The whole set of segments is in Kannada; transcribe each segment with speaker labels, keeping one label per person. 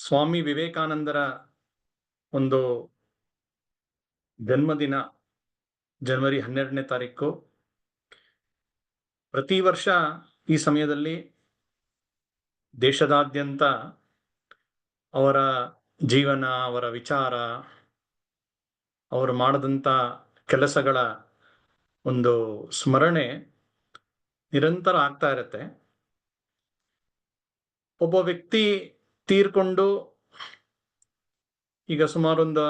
Speaker 1: ಸ್ವಾಮಿ ವಿವೇಕಾನಂದರ ಒಂದು ಜನ್ಮದಿನ ಜನವರಿ 12ನೇ ತಾರೀಕು. ಪ್ರತಿ ವರ್ಷ ಈ ಸಮಯದಲ್ಲಿ ದೇಶದಾದ್ಯಂತ ಅವರ ಜೀವನ, ಅವರ ವಿಚಾರ, ಅವರು ಮಾಡಿದಂಥ ಕೆಲಸಗಳ ಒಂದು ಸ್ಮರಣೆ ನಿರಂತರ ಆಗ್ತಾ ಇರುತ್ತೆ. ಒಬ್ಬ ವ್ಯಕ್ತಿ ತೀರ್ಕೊಂಡು ಈಗ ಸುಮಾರೊಂದು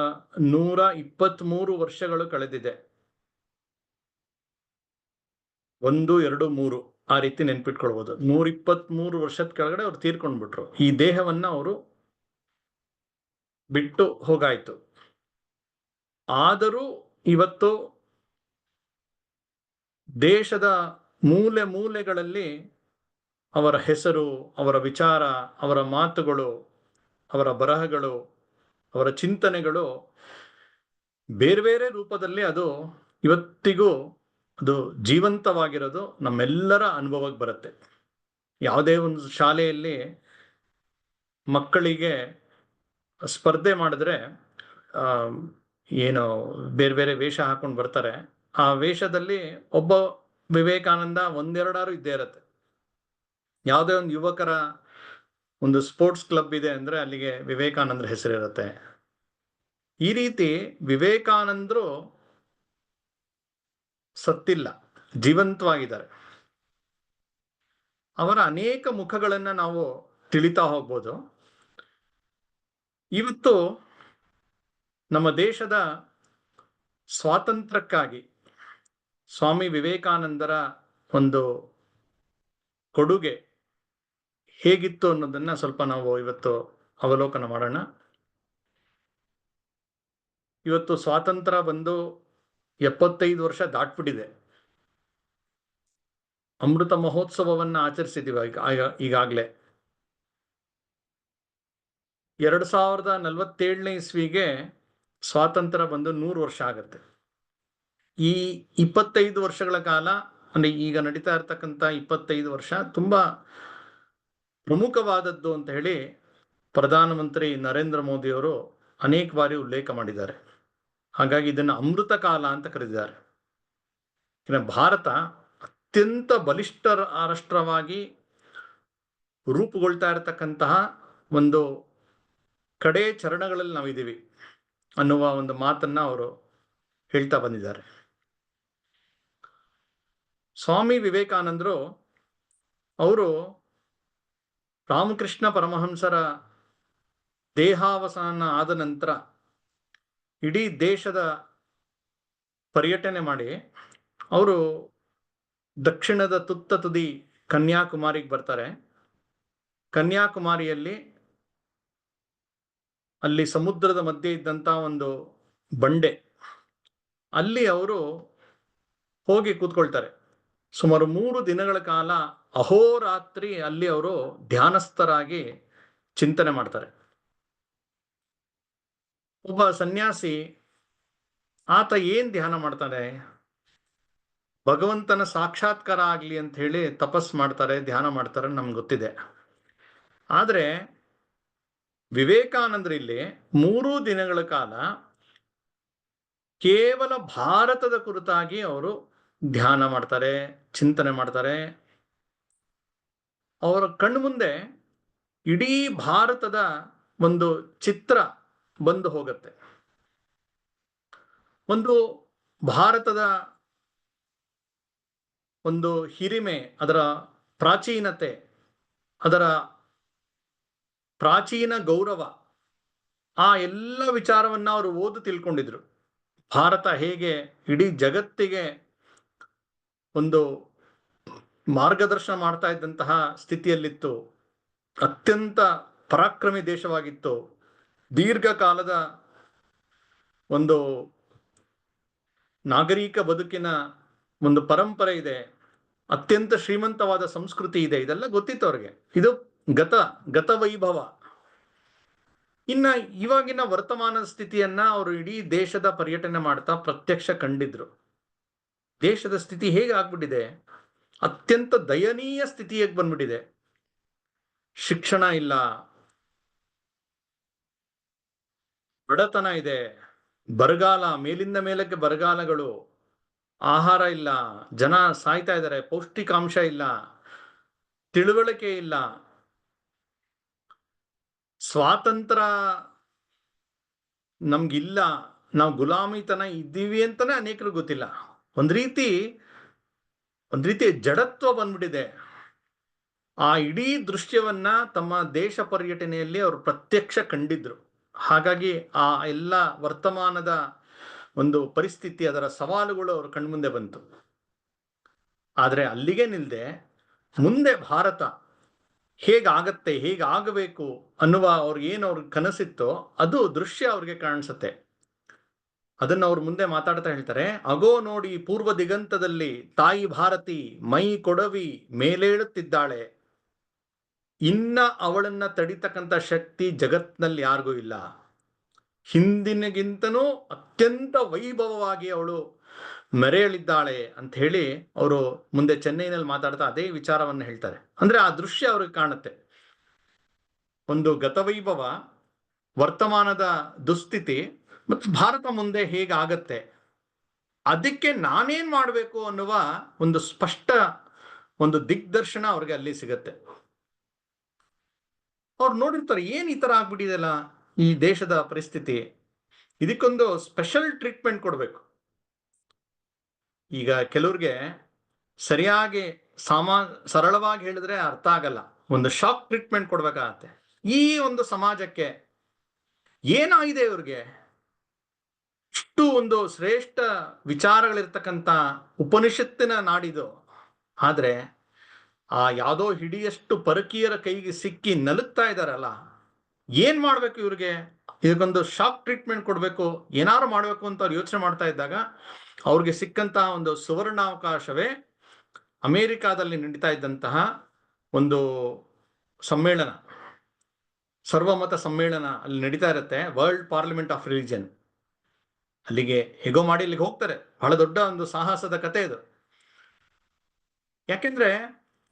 Speaker 1: 123 ವರ್ಷಗಳು ಕಳೆದಿದೆ. 1, 2, 3 ಆ ರೀತಿ ನೆನ್ಪಿಟ್ಕೊಳ್ಬೋದು. 123 ವರ್ಷದ ಕೆಳಗಡೆ ಅವ್ರು ತೀರ್ಕೊಂಡ್ಬಿಟ್ರು. ಈ ದೇಹವನ್ನ ಅವರು ಬಿಟ್ಟು ಹೋಗಾಯ್ತು. ಆದರೂ ಇವತ್ತು ದೇಶದ ಮೂಲೆ ಮೂಲೆಗಳಲ್ಲಿ ಅವರ ಹೆಸರು, ಅವರ ವಿಚಾರ, ಅವರ ಮಾತುಗಳು, ಅವರ ಬರಹಗಳು, ಅವರ ಚಿಂತನೆಗಳು ಬೇರೆ ಬೇರೆ ರೂಪದಲ್ಲಿ ಅದು ಇವತ್ತಿಗೂ ಅದು ಜೀವಂತವಾಗಿರೋದು ನಮ್ಮೆಲ್ಲರ ಅನುಭವಕ್ಕೆ ಬರುತ್ತೆ. ಯಾವುದೇ ಒಂದು ಶಾಲೆಯಲ್ಲಿ ಮಕ್ಕಳಿಗೆ ಸ್ಪರ್ಧೆ ಮಾಡಿದ್ರೆ ಏನು ಬೇರೆ ಬೇರೆ ವೇಷ ಹಾಕೊಂಡು ಬರ್ತಾರೆ. ಆ ವೇಷದಲ್ಲಿ ಒಬ್ಬ ವಿವೇಕಾನಂದ ಒಂದೆರಡಾರು ಇದ್ದೇ ಇರುತ್ತೆ. ಯಾವುದೇ ಒಂದು ಯುವಕರ ಒಂದು ಸ್ಪೋರ್ಟ್ಸ್ ಕ್ಲಬ್ ಇದೆ ಅಂದ್ರೆ ಅಲ್ಲಿಗೆ ವಿವೇಕಾನಂದರ ಹೆಸರಿರುತ್ತೆ. ಈ ರೀತಿ ವಿವೇಕಾನಂದರು ಸತ್ತಿಲ್ಲ, ಜೀವಂತವಾಗಿದ್ದಾರೆ. ಅವರ ಅನೇಕ ಮುಖಗಳನ್ನ ನಾವು ತಿಳಿತಾ ಹೋಗ್ಬೋದು. ಇವತ್ತು ನಮ್ಮ ದೇಶದ ಸ್ವಾತಂತ್ರ್ಯಕ್ಕಾಗಿ ಸ್ವಾಮಿ ವಿವೇಕಾನಂದರ ಒಂದು ಕೊಡುಗೆ ಹೇಗಿತ್ತು ಅನ್ನೋದನ್ನ ಸ್ವಲ್ಪ ನಾವು ಇವತ್ತು ಅವಲೋಕನ ಮಾಡೋಣ. ಇವತ್ತು ಸ್ವಾತಂತ್ರ್ಯ ಬಂದು 75 ವರ್ಷ ದಾಟ್ಬಿಟ್ಟಿದೆ. ಅಮೃತ ಮಹೋತ್ಸವವನ್ನ ಆಚರಿಸಿದೀವಿ ಈಗಾಗಲೇ. 2047ನೇ ಇಸ್ವಿಗೆ ಸ್ವಾತಂತ್ರ್ಯ ಬಂದು 100 ವರ್ಷ ಆಗುತ್ತೆ. ಈ 25 ವರ್ಷಗಳ ಕಾಲ ಅಂದ್ರೆ ಈಗ ನಡೀತಾ ಇರ್ತಕ್ಕಂಥ 25 ವರ್ಷ ತುಂಬಾ ಪ್ರಮುಖವಾದದ್ದು ಅಂತ ಹೇಳಿ ಪ್ರಧಾನಮಂತ್ರಿ ನರೇಂದ್ರ ಮೋದಿ ಅವರು ಅನೇಕ ಬಾರಿ ಉಲ್ಲೇಖ ಮಾಡಿದ್ದಾರೆ. ಹಾಗಾಗಿ ಇದನ್ನು ಅಮೃತ ಕಾಲ ಅಂತ ಕರೆದಿದ್ದಾರೆ. ಭಾರತ ಅತ್ಯಂತ ಬಲಿಷ್ಠ ರಾಷ್ಟ್ರವಾಗಿ ರೂಪುಗೊಳ್ತಾ ಇರತಕ್ಕಂತಹ ಒಂದು ಕಡೆ ಚರಣಗಳಲ್ಲಿ ನಾವಿದ್ದೀವಿ ಅನ್ನುವ ಒಂದು ಮಾತನ್ನ ಅವರು ಹೇಳ್ತಾ ಬಂದಿದ್ದಾರೆ. ಸ್ವಾಮಿ ವಿವೇಕಾನಂದರು ಅವರು ರಾಮಕೃಷ್ಣ ಪರಮಹಂಸರ ದೇಹಾವಸಾನ ಆದ ನಂತರ ಇಡೀ ದೇಶದ ಪರ್ಯಟನೆ ಮಾಡಿ ಅವರು ದಕ್ಷಿಣದ ತುತ್ತ ತುದಿ ಕನ್ಯಾಕುಮಾರಿಗೆ ಬರ್ತಾರೆ. ಕನ್ಯಾಕುಮಾರಿಯಲ್ಲಿ ಅಲ್ಲಿ ಸಮುದ್ರದ ಮಧ್ಯೆ ಇದ್ದಂತ ಒಂದು ಬಂಡೆ, ಅಲ್ಲಿ ಅವರು ಹೋಗಿ ಕೂತ್ಕೊಳ್ತಾರೆ. ಸುಮಾರು 3 ದಿನಗಳ ಕಾಲ ಅಹೋರಾತ್ರಿ ಅಲ್ಲಿ ಅವರು ಧ್ಯಾನಸ್ಥರಾಗಿ ಚಿಂತನೆ ಮಾಡ್ತಾರೆ. ಒಬ್ಬ ಸನ್ಯಾಸಿ ಆತ ಏನ್ ಧ್ಯಾನ ಮಾಡ್ತಾನೆ? ಭಗವಂತನ ಸಾಕ್ಷಾತ್ಕಾರ ಆಗ್ಲಿ ಅಂತ ಹೇಳಿ ತಪಸ್ ಮಾಡ್ತಾರೆ, ಧ್ಯಾನ ಮಾಡ್ತಾರೆ, ನಮ್ಗೆ ಗೊತ್ತಿದೆ. ಆದ್ರೆ ವಿವೇಕಾನಂದರಲ್ಲಿ 3 ದಿನಗಳ ಕಾಲ ಕೇವಲ ಭಾರತದ ಕುರಿತಾಗಿ ಅವರು ಧ್ಯಾನ ಮಾಡ್ತಾರೆ, ಚಿಂತನೆ ಮಾಡ್ತಾರೆ. ಅವರ ಕಣ್ಣು ಮುಂದೆ ಇಡೀ ಭಾರತದ ಒಂದು ಚಿತ್ರ ಬಂದು ಹೋಗುತ್ತೆ. ಒಂದು ಭಾರತದ ಒಂದು ಹಿರಿಮೆ, ಅದರ ಪ್ರಾಚೀನತೆ, ಅದರ ಪ್ರಾಚೀನ ಗೌರವ, ಆ ಎಲ್ಲ ವಿಚಾರವನ್ನ ಅವರು ಓದಿ ತಿಳ್ಕೊಂಡಿದ್ರು. ಭಾರತ ಹೇಗೆ ಇಡೀ ಜಗತ್ತಿಗೆ ಒಂದು ಮಾರ್ಗದರ್ಶನ ಮಾಡ್ತಾ ಇದ್ದಂತಹ ಸ್ಥಿತಿಯಲ್ಲಿತ್ತು, ಅತ್ಯಂತ ಪರಾಕ್ರಮಿ ದೇಶವಾಗಿತ್ತು, ದೀರ್ಘಕಾಲದ ಒಂದು ನಾಗರಿಕ ಬದುಕಿನ ಒಂದು ಪರಂಪರೆ ಇದೆ, ಅತ್ಯಂತ ಶ್ರೀಮಂತವಾದ ಸಂಸ್ಕೃತಿ ಇದೆ, ಇದೆಲ್ಲ ಗೊತ್ತಿತ್ತು ಅವ್ರಿಗೆ. ಇದು ಗತ ವೈಭವ. ಇನ್ನ ಇವಾಗಿನ ವರ್ತಮಾನದ ಸ್ಥಿತಿಯನ್ನ ಅವರು ಇಡೀ ದೇಶದ ಪರ್ಯಟನೆ ಮಾಡ್ತಾ ಪ್ರತ್ಯಕ್ಷ ಕಂಡಿದ್ರು. ದೇಶದ ಸ್ಥಿತಿ ಹೇಗೆ ಆಗ್ಬಿಟ್ಟಿದೆ? ಅತ್ಯಂತ ದಯನೀಯ ಸ್ಥಿತಿಯಾಗಿ ಬಂದ್ಬಿಟ್ಟಿದೆ. ಶಿಕ್ಷಣ ಇಲ್ಲ, ಬಡತನ ಇದೆ, ಬರಗಾಲ, ಮೇಲಿಂದ ಮೇಲಕ್ಕೆ ಬರಗಾಲಗಳು, ಆಹಾರ ಇಲ್ಲ, ಜನ ಸಾಯ್ತಾ ಇದ್ದಾರೆ, ಪೌಷ್ಟಿಕಾಂಶ ಇಲ್ಲ, ತಿಳುವಳಿಕೆ ಇಲ್ಲ, ಸ್ವಾತಂತ್ರ್ಯ ನಮ್ಗಿಲ್ಲ, ನಾವು ಗುಲಾಮಿತನ ಇದ್ದೀವಿ ಅಂತಾನೆ ಅನೇಕರು ಗೊತ್ತಿಲ್ಲ. ಒಂದ್ ರೀತಿ ಜಡತ್ವ ಬಂದ್ಬಿಟ್ಟಿದೆ. ಆ ಇಡೀ ದೃಶ್ಯವನ್ನ ತಮ್ಮ ದೇಶ ಪರ್ಯಟನೆಯಲ್ಲಿ ಅವರು ಪ್ರತ್ಯಕ್ಷ ಕಂಡಿದ್ರು. ಹಾಗಾಗಿ ಆ ಎಲ್ಲ ವರ್ತಮಾನದ ಒಂದು ಪರಿಸ್ಥಿತಿ, ಅದರ ಸವಾಲುಗಳು ಅವ್ರ ಕಣ್ಮುಂದೆ ಬಂತು. ಆದ್ರೆ ಅಲ್ಲಿಗೆ ನಿಲ್ದೆ ಮುಂದೆ ಭಾರತ ಹೇಗಾಗತ್ತೆ, ಹೇಗಾಗಬೇಕು ಅನ್ನುವ ಅವ್ರ ಕನಸಿತ್ತೋ ಅದು ದೃಶ್ಯ ಅವ್ರಿಗೆ ಕಾಣಿಸುತ್ತೆ. ಅದನ್ನ ಅವ್ರು ಮುಂದೆ ಮಾತಾಡ್ತಾ ಹೇಳ್ತಾರೆ, ಅಗೋ ನೋಡಿ ಪೂರ್ವ ದಿಗಂತದಲ್ಲಿ ತಾಯಿ ಭಾರತಿ ಮೈ ಕೊಡವಿ ಮೇಲೇಳುತ್ತಿದ್ದಾಳೆ, ಇನ್ನ ಅವಳನ್ನ ತಡಿತಕ್ಕಂಥ ಶಕ್ತಿ ಜಗತ್ನಲ್ಲಿ ಯಾರಿಗೂ ಇಲ್ಲ, ಹಿಂದಿನಗಿಂತನೂ ಅತ್ಯಂತ ವೈಭವವಾಗಿ ಅವಳು ಮೆರೆಯಲಿದ್ದಾಳೆ ಅಂತ ಹೇಳಿ ಅವರು ಮುಂದೆ ಚೆನ್ನೈನಲ್ಲಿ ಮಾತಾಡ್ತಾ ಅದೇ ವಿಚಾರವನ್ನು ಹೇಳ್ತಾರೆ. ಅಂದ್ರೆ ಆ ದೃಶ್ಯ ಅವ್ರಿಗೆ ಕಾಣುತ್ತೆ. ಒಂದು ಗತವೈಭವ, ವರ್ತಮಾನದ ದುಸ್ಥಿತಿ ಮತ್ತು ಭಾರತ ಮುಂದೆ ಹೇಗಾಗತ್ತೆ, ಅದಕ್ಕೆ ನಾನೇನ್ ಮಾಡಬೇಕು ಅನ್ನುವ ಒಂದು ಸ್ಪಷ್ಟ ಒಂದು ದಿಗ್ದರ್ಶನ ಅವ್ರಿಗೆ ಅಲ್ಲಿ ಸಿಗತ್ತೆ. ಅವ್ರು ನೋಡಿರ್ತಾರೆ, ಏನ್ ಈ ತರ ಆಗ್ಬಿಟ್ಟಿದೆಲ್ಲ ಈ ದೇಶದ ಪರಿಸ್ಥಿತಿ, ಇದಕ್ಕೊಂದು ಸ್ಪೆಷಲ್ ಟ್ರೀಟ್ಮೆಂಟ್ ಕೊಡ್ಬೇಕು. ಈಗ ಕೆಲವ್ರಿಗೆ ಸರಿಯಾಗಿ ಸರಳವಾಗಿ ಹೇಳಿದ್ರೆ ಅರ್ಥ ಆಗಲ್ಲ, ಒಂದು ಶಾಕ್ ಟ್ರೀಟ್ಮೆಂಟ್ ಕೊಡ್ಬೇಕಾಗತ್ತೆ. ಈ ಒಂದು ಸಮಾಜಕ್ಕೆ ಏನಾಗಿದೆ, ಇವ್ರಿಗೆ ಇಷ್ಟು ಒಂದು ಶ್ರೇಷ್ಠ ವಿಚಾರಗಳಿರ್ತಕ್ಕಂಥ ಉಪನಿಷತ್ತಿನ ನಾಡಿದು, ಆದ್ರೆ ಆ ಯಾವುದೋ ಹಿಡಿಯಷ್ಟು ಪರಕೀಯರ ಕೈಗೆ ಸಿಕ್ಕಿ ನಲುಗ್ತಾ ಇದಾರಲ್ಲ, ಏನ್ ಮಾಡ್ಬೇಕು ಇವ್ರಿಗೆ, ಇದಕ್ಕೊಂದು ಶಾಕ್ ಟ್ರೀಟ್ಮೆಂಟ್ ಕೊಡ್ಬೇಕು, ಏನಾರು ಮಾಡ್ಬೇಕು ಅಂತ ಅವ್ರು ಯೋಚನೆ ಮಾಡ್ತಾ ಇದ್ದಾಗ ಅವ್ರಿಗೆ ಸಿಕ್ಕಂತಹ ಒಂದು ಸುವರ್ಣಾವಕಾಶವೇ ಅಮೆರಿಕಾದಲ್ಲಿ ನಡೀತಾ ಇದ್ದಂತಹ ಒಂದು ಸಮ್ಮೇಳನ, ಸರ್ವಮತ ಸಮ್ಮೇಳನ ಅಲ್ಲಿ ನಡೀತಾ ಇರುತ್ತೆ, ವರ್ಲ್ಡ್ ಪಾರ್ಲಿಮೆಂಟ್ ಆಫ್ ರಿಲಿಜನ್. ಅಲ್ಲಿಗೆ ಹೇಗೋ ಮಾಡಿ ಇಲ್ಲಿಗೆ ಹೋಗ್ತಾರೆ. ಬಹಳ ದೊಡ್ಡ ಒಂದು ಸಾಹಸದ ಕತೆ ಇದು. ಯಾಕೆಂದ್ರೆ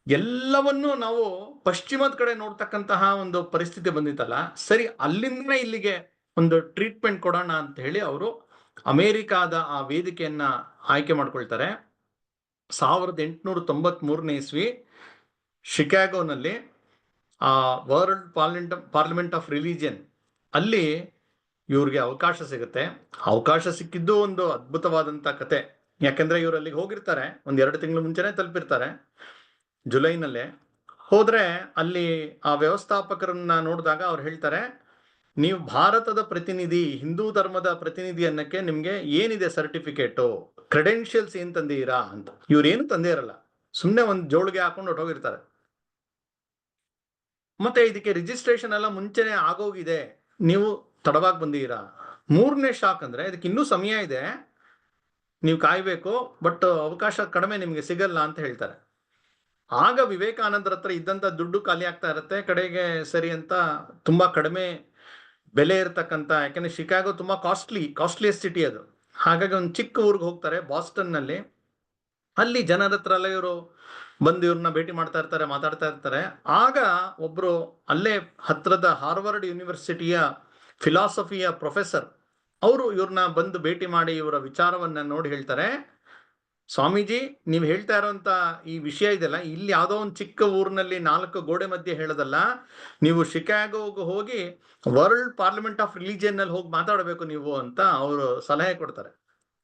Speaker 1: ಎಲ್ಲವನ್ನೂ ನಾವು ಪಶ್ಚಿಮದ ಕಡೆ ನೋಡ್ತಕ್ಕಂತಹ ಒಂದು ಪರಿಸ್ಥಿತಿ ಬಂದಿತ್ತಲ್ಲ, ಸರಿ ಅಲ್ಲಿಂದನೇ ಇಲ್ಲಿಗೆ ಒಂದು ಟ್ರೀಟ್ಮೆಂಟ್ ಕೊಡೋಣ ಅಂತ ಹೇಳಿ ಅವರು ಅಮೆರಿಕಾದ ಆ ವೇದಿಕೆಯನ್ನ ಆಯ್ಕೆ ಮಾಡ್ಕೊಳ್ತಾರೆ. 1893 ಇಸ್ವಿ ಶಿಕಾಗೋನಲ್ಲಿ ಆ ವರ್ಲ್ಡ್ ಪಾರ್ಲಿಮೆಂಟ್ ಆಫ್ ರಿಲಿಜಿಯನ್ ಅಲ್ಲಿ ಇವ್ರಿಗೆ ಅವಕಾಶ ಸಿಗುತ್ತೆ. ಅವಕಾಶ ಸಿಕ್ಕಿದ್ದು ಒಂದು ಅದ್ಭುತವಾದಂತ ಕತೆ. ಯಾಕಂದ್ರೆ ಇವ್ರು ಅಲ್ಲಿಗೆ ಹೋಗಿರ್ತಾರೆ, 1-2 ತಿಂಗಳು ಮುಂಚೆನೆ ತಲುಪಿರ್ತಾರೆ, ಜುಲೈನಲ್ಲೇ ಹೋದ್ರೆ ಅಲ್ಲಿ ಆ ವ್ಯವಸ್ಥಾಪಕರನ್ನ ನೋಡಿದಾಗ ಅವ್ರು ಹೇಳ್ತಾರೆ, ನೀವು ಭಾರತದ ಪ್ರತಿನಿಧಿ, ಹಿಂದೂ ಧರ್ಮದ ಪ್ರತಿನಿಧಿ ಅನ್ನಕ್ಕೆ ನಿಮ್ಗೆ ಏನಿದೆ ಸರ್ಟಿಫಿಕೇಟು, ಕ್ರೆಡೆನ್ಷಿಯಲ್ಸ್ ಏನ್ ತಂದಿರಾ ಅಂತ. ಇವ್ರೇನು ತಂದೇ ಇರಲ್ಲ, ಸುಮ್ಮನೆ ಒಂದು ಜೋಳಿಗೆ ಹಾಕೊಂಡು ಹೊರಟೋಗಿರ್ತಾರೆ. ಮತ್ತೆ ಇದಕ್ಕೆ ರಿಜಿಸ್ಟ್ರೇಷನ್ ಎಲ್ಲ ಮುಂಚೆನೆ ಆಗೋಗಿದೆ, ನೀವು ತಡವಾಗಿ ಬಂದಿರಾ. 3ನೇ ಶಾಕ್ ಅಂದ್ರೆ ಇದಕ್ಕೆ ಇನ್ನೂ ಸಮಯ ಇದೆ, ನೀವು ಕಾಯ್ಬೇಕು, ಬಟ್ ಅವಕಾಶ ಕಡಿಮೆ, ನಿಮ್ಗೆ ಸಿಗಲ್ಲ ಅಂತ ಹೇಳ್ತಾರೆ. ಆಗ ವಿವೇಕಾನಂದರ ಹತ್ರ ಇದ್ದಂತ ದುಡ್ಡು ಖಾಲಿ ಆಗ್ತಾ ಇರುತ್ತೆ. ಕಡೆಗೆ ಸರಿ ಅಂತ ತುಂಬಾ ಕಡಿಮೆ ಬೆಲೆ ಇರತಕ್ಕಂತ, ಯಾಕಂದ್ರೆ ಶಿಕಾಗೋ ತುಂಬಾ ಕಾಸ್ಟ್ಲಿಯಸ್ಟ್ ಸಿಟಿ ಅದು. ಹಾಗಾಗಿ ಒಂದು ಚಿಕ್ಕ ಊರಿಗೆ ಹೋಗ್ತಾರೆ, ಬಾಸ್ಟನ್ ನಲ್ಲಿ. ಅಲ್ಲಿ ಜನರ ಹತ್ರ ಎಲ್ಲ ಇವರು ಬಂದು ಇವ್ರನ್ನ ಭೇಟಿ ಮಾಡ್ತಾ ಇರ್ತಾರೆ, ಮಾತಾಡ್ತಾ ಇರ್ತಾರೆ. ಆಗ ಒಬ್ರು ಅಲ್ಲೇ ಹತ್ರದ ಹಾರ್ವರ್ಡ್ ಯೂನಿವರ್ಸಿಟಿಯ ಫಿಲಾಸಫಿಯ ಪ್ರೊಫೆಸರ್ ಅವರು ಇವ್ರನ್ನ ಬಂದು ಭೇಟಿ ಮಾಡಿ ಇವರ ವಿಚಾರವನ್ನ ನೋಡಿ ಹೇಳ್ತಾರೆ, ಸ್ವಾಮೀಜಿ, ನೀವು ಹೇಳ್ತಾ ಇರೋಂತ ಈ ವಿಷಯ ಇದೆಲ್ಲ ಇಲ್ಲಿ ಯಾವುದೋ ಒಂದು ಚಿಕ್ಕ ಊರಿನಲ್ಲಿ 4 ಗೋಡೆ ಮಧ್ಯೆ ಹೇಳೋದಲ್ಲ, ನೀವು ಶಿಕಾಗೋಗೆ ಹೋಗಿ ವರ್ಲ್ಡ್ ಪಾರ್ಲಿಮೆಂಟ್ ಆಫ್ ರಿಲಿಜಿಯನ್ ನಲ್ಲಿ ಹೋಗಿ ಮಾತಾಡಬೇಕು ನೀವು ಅಂತ ಅವರು ಸಲಹೆ ಕೊಡ್ತಾರೆ.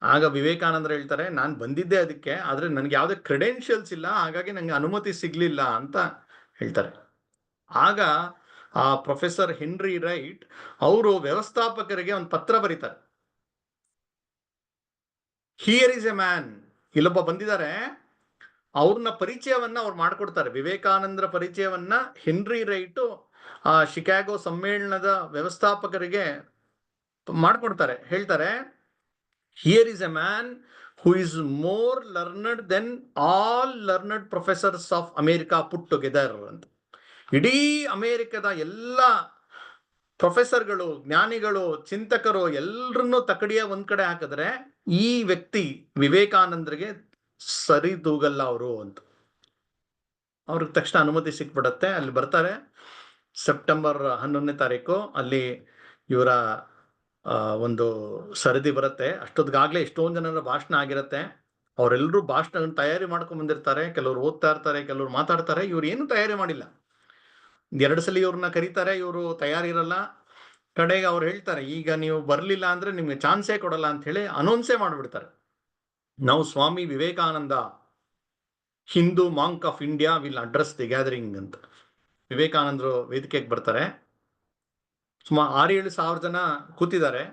Speaker 1: ಆಗ ವಿವೇಕಾನಂದರು ಹೇಳ್ತಾರೆ, ನಾನು ಬಂದಿದ್ದೆ ಅದಕ್ಕೆ, ಆದ್ರೆ ನನಗೆ ಯಾವುದೇ ಕ್ರೆಡೆನ್ಷಿಯಲ್ಸ್ ಇಲ್ಲ, ಹಾಗಾಗಿ ನಂಗೆ ಅನುಮತಿ ಸಿಗ್ಲಿಲ್ಲ ಅಂತ ಹೇಳ್ತಾರೆ. ಆಗ ಆ ಪ್ರೊಫೆಸರ್ ಹೆನ್ರಿ ರೈಟ್ ಅವರು ವ್ಯವಸ್ಥಾಪಕರಿಗೆ ಒಂದು ಪತ್ರ ಬರೀತಾರೆ, ಹಿಯರ್ ಇಸ್ ಎ ಮ್ಯಾನ್, ಇಲ್ಲೊಬ್ಬ ಬಂದಿದ್ದಾರೆ, ಅವ್ರನ್ನ ಪರಿಚಯವನ್ನ ಅವ್ರು ಮಾಡ್ಕೊಡ್ತಾರೆ. ವಿವೇಕಾನಂದರ ಪರಿಚಯವನ್ನ ಹೆನ್ರಿ ರೈಟ್ ಆ ಶಿಕಾಗೋ ಸಮ್ಮೇಳನದ ವ್ಯವಸ್ಥಾಪಕರಿಗೆ ಮಾಡ್ಕೊಡ್ತಾರೆ. ಹೇಳ್ತಾರೆ, here is A man who is more learned than all learned professors of America put together ಅಂತ. ಇಡೀ ಅಮೆರಿಕದ ಎಲ್ಲ ಪ್ರೊಫೆಸರ್ಗಳು, ಜ್ಞಾನಿಗಳು, ಚಿಂತಕರು ಎಲ್ಲರನ್ನೂ ತಕಡಿಯ ಒಂದ್ ಕಡೆ ಹಾಕಿದ್ರೆ ಈ ವ್ಯಕ್ತಿ ವಿವೇಕಾನಂದರಿಗೆ ಸರಿ ತೂಗಲ್ಲ ಅವರು ಅಂತ. ಅವ್ರಿಗೆ ತಕ್ಷಣ ಅನುಮತಿ ಸಿಕ್ಬಿಡತ್ತೆ. ಅಲ್ಲಿ ಬರ್ತಾರೆ. ಸೆಪ್ಟೆಂಬರ್ 11ನೇ ತಾರೀಕು ಅಲ್ಲಿ ಇವರ ಒಂದು ಸರದಿ ಬರುತ್ತೆ. ಅಷ್ಟೊತ್ತಿಗಾಗ್ಲೇ ಎಷ್ಟೊಂದು ಜನರ ಭಾಷಣ ಆಗಿರುತ್ತೆ. ಅವರೆಲ್ಲರೂ ಭಾಷಣ ತಯಾರಿ ಮಾಡ್ಕೊಂಡ್ ಬಂದಿರ್ತಾರೆ. ಕೆಲವರು ಓದ್ತಾ ಇರ್ತಾರೆ, ಕೆಲವರು ಮಾತಾಡ್ತಾರೆ. ಇವ್ರು ಏನು ತಯಾರಿ ಮಾಡಿಲ್ಲ. 2 ಸಲ ಇವ್ರನ್ನ ಕರೀತಾರೆ, ಇವರು ತಯಾರಿರಲ್ಲ. ಕಡೆಗೆ ಅವ್ರು ಹೇಳ್ತಾರೆ, ಈಗ ನೀವು ಬರ್ಲಿಲ್ಲ ಅಂದ್ರೆ ನಿಮ್ಗೆ ಚಾನ್ಸೇ ಕೊಡಲ್ಲ ಅಂತ ಹೇಳಿ ಅನೌನ್ಸೇ ಮಾಡ್ಬಿಡ್ತಾರೆ. ನಾವು Swami Vivekananda, Hindu monk of India will address the gathering ಅಂತ. ವಿವೇಕಾನಂದರು ವೇದಿಕೆಗೆ ಬರ್ತಾರೆ. ಸುಮಾರು 6-7 ಸಾವಿರ ಜನ ಕೂತಿದ್ದಾರೆ.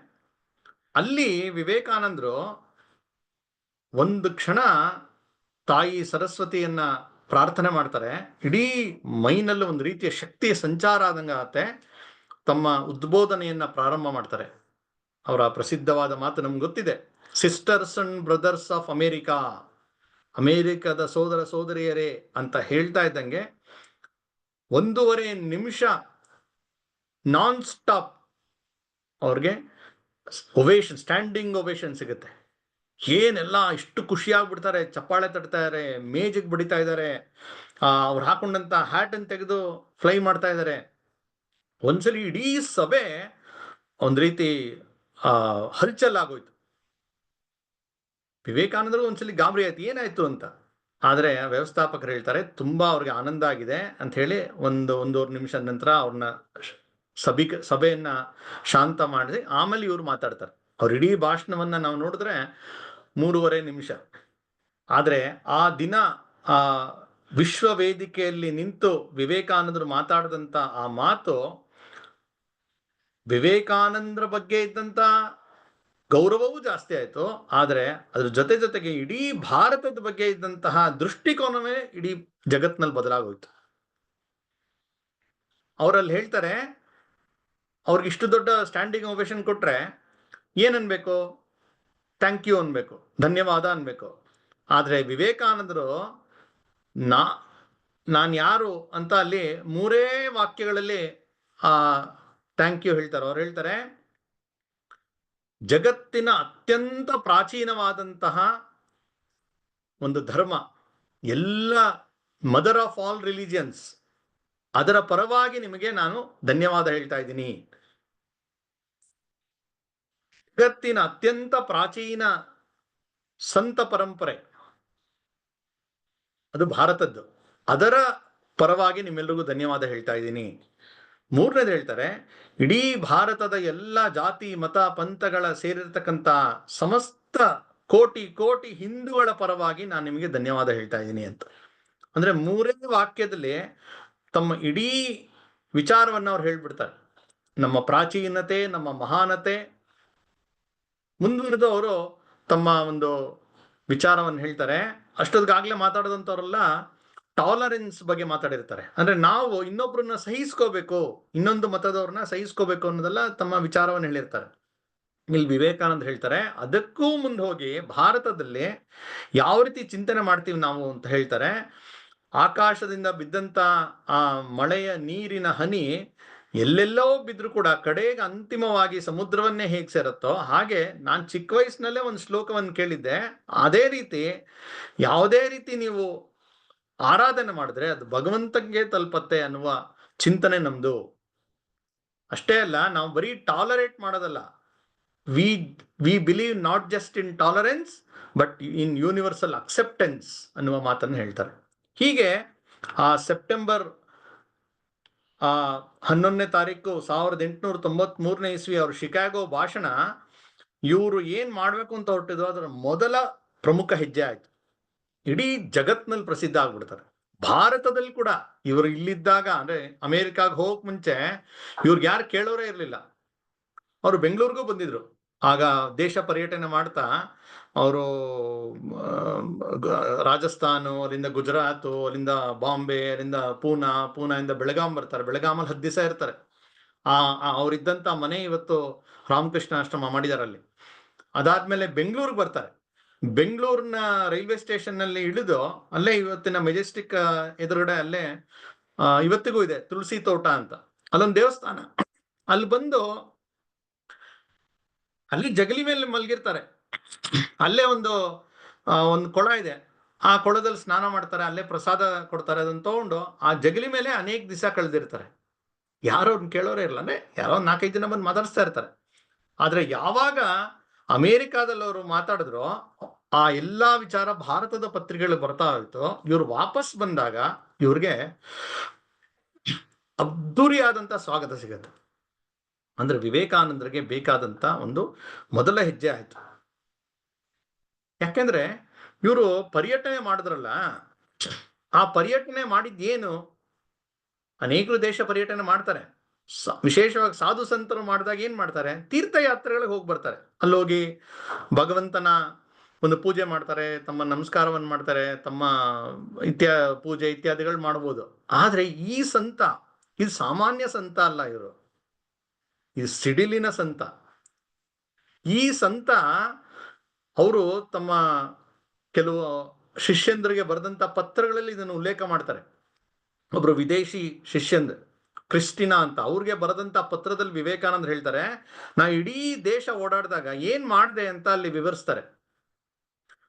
Speaker 1: ಅಲ್ಲಿ ವಿವೇಕಾನಂದರು ಒಂದು ಕ್ಷಣ ತಾಯಿ ಸರಸ್ವತಿಯನ್ನ ಪ್ರಾರ್ಥನೆ ಮಾಡ್ತಾರೆ. ಇಡೀ ಮೈನಲ್ಲಿ ಒಂದು ರೀತಿಯ ಶಕ್ತಿಯ ಸಂಚಾರ ಆದಂಗೆ ಆಗತ್ತೆ. ತಮ್ಮ ಉದ್ಬೋಧನೆಯನ್ನ ಪ್ರಾರಂಭ ಮಾಡ್ತಾರೆ. ಅವರ ಪ್ರಸಿದ್ಧವಾದ ಮಾತು ನಮ್ಗೆ ಗೊತ್ತಿದೆ, sisters and brothers of America, ಅಮೇರಿಕದ ಸೋದರ ಸೋದರಿಯರೇ ಅಂತ ಹೇಳ್ತಾ ಇದ್ದಂಗೆ 1.5 ನಿಮಿಷ ನಾನ್ ಸ್ಟಾಪ್ ಅವ್ರಿಗೆ ಒವೇಷನ್, ಸ್ಟ್ಯಾಂಡಿಂಗ್ ಒವೇಷನ್ ಸಿಗುತ್ತೆ. ಏನೆಲ್ಲ ಇಷ್ಟು ಖುಷಿಯಾಗ್ಬಿಡ್ತಾರೆ, ಚಪ್ಪಾಳೆ ತಟ್ತಾ ಇದ್ದಾರೆ, ಮೇಜಿಗೆ ಬಡಿತಾ ಇದ್ದಾರೆ, ಅವ್ರು ಹಾಕೊಂಡಂತ ಹ್ಯಾಟ್ ಅನ್ನು ತೆಗೆದು ಫ್ಲೈ ಮಾಡ್ತಾ ಇದ್ದಾರೆ. ಒಂದ್ಸಲಿ ಇಡೀ ಸಭೆ ಒಂದ್ ರೀತಿ ಹಲ್ಚಲ್ ವಿವೇಕಾನಂದರು ಒಂದ್ಸಲಿ ಗಾಬರಿ ಆಯ್ತು, ಏನಾಯ್ತು ಅಂತ. ಆದ್ರೆ ವ್ಯವಸ್ಥಾಪಕರು ಹೇಳ್ತಾರೆ, ತುಂಬಾ ಅವ್ರಿಗೆ ಆನಂದ ಆಗಿದೆ ಅಂತ ಹೇಳಿ 1-1.5 ನಿಮಿಷದ ನಂತರ ಅವ್ರನ್ನ ಸಭೆಯನ್ನ ಶಾಂತ ಮಾಡಿ ಆಮೇಲೆ ಇವ್ರು ಮಾತಾಡ್ತಾರೆ. ಅವ್ರ ಇಡೀ ಭಾಷಣವನ್ನ ನಾವು ನೋಡಿದ್ರೆ 3.5 ನಿಮಿಷ. ಆದ್ರೆ ಆ ದಿನ ಆ ವಿಶ್ವ ವೇದಿಕೆಯಲ್ಲಿ ನಿಂತು ವಿವೇಕಾನಂದರು ಮಾತಾಡಿದಂತ ಆ ಮಾತು, ವಿವೇಕಾನಂದರ ಬಗ್ಗೆ ಇದ್ದಂತ ಗೌರವವೂ ಜಾಸ್ತಿ ಆಯ್ತು. ಆದ್ರೆ ಅದ್ರ ಜೊತೆಗೆ ಇಡೀ ಭಾರತದ ಬಗ್ಗೆ ಇದ್ದಂತಹ ದೃಷ್ಟಿಕೋನವೇ ಇಡೀ ಜಗತ್ನಲ್ಲಿ ಬದಲಾಗೋಯ್ತು. ಅವರಲ್ಲಿ ಹೇಳ್ತಾರೆ, ಅವ್ರಿಗೆ ಇಷ್ಟು ದೊಡ್ಡ ಸ್ಟ್ಯಾಂಡಿಂಗ್ ಓವೇಷನ್ ಕೊಟ್ರೆ ಏನನ್ಬೇಕು? ಥ್ಯಾಂಕ್ ಯು ಅನ್ಬೇಕು, ಧನ್ಯವಾದ ಅನ್ಬೇಕು. ಆದ್ರೆ ವಿವೇಕಾನಂದರು ನಾನು ಯಾರು ಅಂತ ಅಲ್ಲಿ 3 ವಾಕ್ಯಗಳಲ್ಲಿ ಥ್ಯಾಂಕ್ ಯು ಹೇಳ್ತಾರೆ. ಅವ್ರು ಹೇಳ್ತಾರೆ, ಜಗತ್ತಿನ ಅತ್ಯಂತ ಪ್ರಾಚೀನವಾದಂತಹ ಒಂದು ಧರ್ಮ, ಎಲ್ಲ ಮದರ್ ಆಫ್ ಆಲ್ ರಿಲಿಜಿಯನ್ಸ್, ಅದರ ಪರವಾಗಿ ನಿಮಗೆ ನಾನು ಧನ್ಯವಾದ ಹೇಳ್ತಾ ಇದ್ದೀನಿ. ಜಗತ್ತಿನ ಅತ್ಯಂತ ಪ್ರಾಚೀನ ಸಂತ ಪರಂಪರೆ ಅದು ಭಾರತದ್ದು, ಅದರ ಪರವಾಗಿ ನಿಮ್ಮೆಲ್ಲರಿಗೂ ಧನ್ಯವಾದ ಹೇಳ್ತಾ ಇದ್ದೀನಿ. 3ನೇದು ಹೇಳ್ತಾರೆ, ಇಡೀ ಭಾರತದ ಎಲ್ಲ ಜಾತಿ ಮತ ಪಂಥಗಳ ಸೇರಿರ್ತಕ್ಕಂಥ ಸಮಸ್ತ ಕೋಟಿ ಕೋಟಿ ಹಿಂದೂಗಳ ಪರವಾಗಿ ನಾನು ನಿಮಗೆ ಧನ್ಯವಾದ ಹೇಳ್ತಾ ಇದ್ದೀನಿ ಅಂತ. ಅಂದ್ರೆ 3 ವಾಕ್ಯದಲ್ಲಿ ತಮ್ಮ ಇಡೀ ವಿಚಾರವನ್ನು ಅವ್ರು ಹೇಳ್ಬಿಡ್ತಾರೆ. ನಮ್ಮ ಪ್ರಾಚೀನತೆ, ನಮ್ಮ ಮಹಾನತೆ ಮುಂದುವರೆದು ಅವರು ತಮ್ಮ ಒಂದು ವಿಚಾರವನ್ನು ಹೇಳ್ತಾರೆ. ಅಷ್ಟೊತ್ತಿಗಾಗ್ಲೇ ಮಾತಾಡೋದಂಥವ್ರೆಲ್ಲ ಟಾಲರೆನ್ಸ್ ಬಗ್ಗೆ ಮಾತಾಡಿರ್ತಾರೆ. ಅಂದ್ರೆ ನಾವು ಇನ್ನೊಬ್ರನ್ನ ಸಹಿಸ್ಕೋಬೇಕು, ಇನ್ನೊಂದು ಮತದವ್ರನ್ನ ಸಹಿಸ್ಕೋಬೇಕು ಅನ್ನೋದೆಲ್ಲ ತಮ್ಮ ವಿಚಾರವನ್ನು ಹೇಳಿರ್ತಾರೆ. ಇಲ್ಲಿ ವಿವೇಕಾನಂದ ಹೇಳ್ತಾರೆ, ಅದಕ್ಕೂ ಮುಂದೆ ಹೋಗಿ ಭಾರತದಲ್ಲಿ ಯಾವ ರೀತಿ ಚಿಂತನೆ ಮಾಡ್ತೀವಿ ನಾವು ಅಂತ ಹೇಳ್ತಾರೆ. ಆಕಾಶದಿಂದ ಬಿದ್ದಂತ ಆ ಮಳೆಯ ನೀರಿನ ಹನಿ ಎಲ್ಲೆಲ್ಲೋ ಬಿದ್ರು ಕೂಡ ಕಡೆಗೆ ಅಂತಿಮವಾಗಿ ಸಮುದ್ರವನ್ನೇ ಹೇಗೆ ಸೇರುತ್ತೋ ಹಾಗೆ ನಾನು ಚಿಕ್ಕ ವಯಸ್ಸಿನಲ್ಲೇ ಒಂದು ಶ್ಲೋಕವನ್ನು ಕೇಳಿದ್ದೆ. ಅದೇ ರೀತಿ ಯಾವುದೇ ರೀತಿ ನೀವು ಆರಾಧನೆ ಮಾಡಿದ್ರೆ ಅದು ಭಗವಂತನಿಗೆ ತಲುಪತ್ತೆ ಅನ್ನುವ ಚಿಂತನೆ ನಮ್ದು. ಅಷ್ಟೇ ಅಲ್ಲ, ನಾವು ಬರೀ ಟಾಲರೇಟ್ ಮಾಡೋದಲ್ಲ, we believe not just in tolerance but in universal acceptance ಅನ್ನುವ ಮಾತನ್ನು ಹೇಳ್ತಾರೆ. ಹೀಗೆ ಆ ಸೆಪ್ಟೆಂಬರ್ 11ನೇ ತಾರೀಕು 1893ನೇ ಇಸ್ವಿ ಅವ್ರ ಶಿಕಾಗೋ ಭಾಷಣ, ಇವರು ಏನ್ ಮಾಡ್ಬೇಕು ಅಂತ ಹೊರಟಿದ್ರು ಅದರ ಮೊದಲ ಪ್ರಮುಖ ಹೆಜ್ಜೆ ಆಯ್ತು. ಇಡೀ ಜಗತ್ನಲ್ಲಿ ಪ್ರಸಿದ್ಧ ಆಗ್ಬಿಡ್ತಾರೆ. ಭಾರತದಲ್ಲಿ ಕೂಡ ಇವರು ಇಲ್ಲಿದ್ದಾಗ, ಅಂದ್ರೆ ಅಮೆರಿಕಾಗ ಹೋಗಕ್ ಮುಂಚೆ ಇವ್ರಿಗೆ ಯಾರು ಕೇಳೋರೇ ಇರ್ಲಿಲ್ಲ. ಅವರು ಬೆಂಗಳೂರಿಗೂ ಬಂದಿದ್ರು. ಆಗ ದೇಶ ಪರ್ಯಟನೆ ಮಾಡ್ತಾ ಅವರು ರಾಜಸ್ಥಾನ, ಅಲ್ಲಿಂದ ಗುಜರಾತ್, ಅಲ್ಲಿಂದ ಬಾಂಬೆ, ಅಲ್ಲಿಂದ ಪೂನಾದಿಂದ ಬೆಳಗಾಂ ಬರ್ತಾರೆ. ಬೆಳಗಾಮಲ್ಲಿ 10 ದಿವಸ ಇರ್ತಾರೆ. ಅವರಿದ್ದಂತ ಮನೆ ಇವತ್ತು ರಾಮಕೃಷ್ಣ ಆಶ್ರಮ ಮಾಡಿದಾರೆ ಅಲ್ಲಿ. ಅದಾದ್ಮೇಲೆ ಬೆಂಗಳೂರಿಗೆ ಬರ್ತಾರೆ. ಬೆಂಗಳೂರಿನ ರೈಲ್ವೆ ಸ್ಟೇಷನ್ ನಲ್ಲಿ ಇಳಿದು ಅಲ್ಲೇ ಇವತ್ತಿನ ಮೆಜೆಸ್ಟಿಕ್ ಎದುರುಗಡೆ ಅಲ್ಲೇ ಇವತ್ತಿಗೂ ಇದೆ ತುಳಸಿ ತೋಟ ಅಂತ, ಅಲ್ಲೊಂದು ದೇವಸ್ಥಾನ. ಅಲ್ಲಿ ಬಂದು ಅಲ್ಲಿ ಜಗಲಿ ಮೇಲೆ ಮಲಗಿರ್ತಾರೆ. ಅಲ್ಲೇ ಒಂದು ಕೊಳ ಇದೆ, ಆ ಕೊಳದಲ್ಲಿ ಸ್ನಾನ ಮಾಡ್ತಾರೆ, ಅಲ್ಲೇ ಪ್ರಸಾದ ಕೊಡ್ತಾರೆ. ಅದನ್ನ ತಗೊಂಡು ಆ ಜಗಲಿ ಮೇಲೆ ಅನೇಕ ದಿವಸ ಕಳೆದಿರ್ತಾರೆ. ಯಾರೋ ಅವ್ರನ್ನ ಕೇಳೋರೇ ಇರಲ್ಲ. ಅಂದ್ರೆ ಯಾರೋ 4-5 ದಿನ ಬಂದು ಮಾತಾಡಿಸ್ತಾ ಇರ್ತಾರೆ. ಆದ್ರೆ ಯಾವಾಗ ಅಮೇರಿಕಾದಲ್ಲಿ ಅವರು ಮಾತಾಡಿದ್ರು, ಆ ಎಲ್ಲಾ ವಿಚಾರ ಭಾರತದ ಪತ್ರಿಕೆಗಳು ಬರ್ತಾ ಹೋಯ್ತು. ಇವ್ರು ವಾಪಸ್ ಬಂದಾಗ ಇವ್ರಿಗೆ ಅದ್ದೂರಿಯಾದಂತ ಸ್ವಾಗತ ಸಿಗತ್ತೆ. ಅಂದ್ರೆ ವಿವೇಕಾನಂದರಿಗೆ ಬೇಕಾದಂತ ಒಂದು ಮೊದಲ ಹೆಜ್ಜೆ ಆಯ್ತು. ಯಾಕೆಂದ್ರೆ ಇವರು ಪರ್ಯಟನೆ ಮಾಡಿದ್ರಲ್ಲ, ಆ ಪರ್ಯಟನೆ ಮಾಡಿದ್ದೇನು? ಅನೇಕರು ದೇಶ ಪರ್ಯಟನೆ ಮಾಡ್ತಾರೆ. ವಿಶೇಷವಾಗಿ ಸಾಧು ಸಂತರು ಮಾಡಿದಾಗ ಏನ್ ಮಾಡ್ತಾರೆ? ತೀರ್ಥಯಾತ್ರೆಗಳಿಗೆ ಹೋಗಿ ಬರ್ತಾರೆ. ಅಲ್ಲೋಗಿ ಭಗವಂತನ ಒಂದು ಪೂಜೆ ಮಾಡ್ತಾರೆ, ತಮ್ಮ ನಮಸ್ಕಾರವನ್ನು ಮಾಡ್ತಾರೆ, ತಮ್ಮ ಪೂಜೆ ಇತ್ಯಾದಿಗಳು ಮಾಡ್ಬೋದು. ಆದ್ರೆ ಈ ಸಂತ ಇದು ಸಾಮಾನ್ಯ ಸಂತ ಅಲ್ಲ, ಇವರು ಇದು ಸಿಡಿಲಿನ ಸಂತ. ಈ ಸಂತ ಅವರು ತಮ್ಮ ಕೆಲವು ಶಿಷ್ಯಂದ್ರಿಗೆ ಬರೆದಂತ ಪತ್ರಗಳಲ್ಲಿ ಇದನ್ನು ಉಲ್ಲೇಖ ಮಾಡ್ತಾರೆ. ಒಬ್ರು ವಿದೇಶಿ ಶಿಷ್ಯಂದ್ರ ಕ್ರಿಸ್ಟಿನಾ ಅಂತ, ಅವ್ರಿಗೆ ಬರೆದಂತ ಪತ್ರದಲ್ಲಿ ವಿವೇಕಾನಂದ ಹೇಳ್ತಾರೆ, ನಾ ಇಡೀ ದೇಶ ಓಡಾಡಿದಾಗ ಏನ್ ಮಾಡಿದೆ ಅಂತ ಅಲ್ಲಿ ವಿವರಿಸ್ತಾರೆ.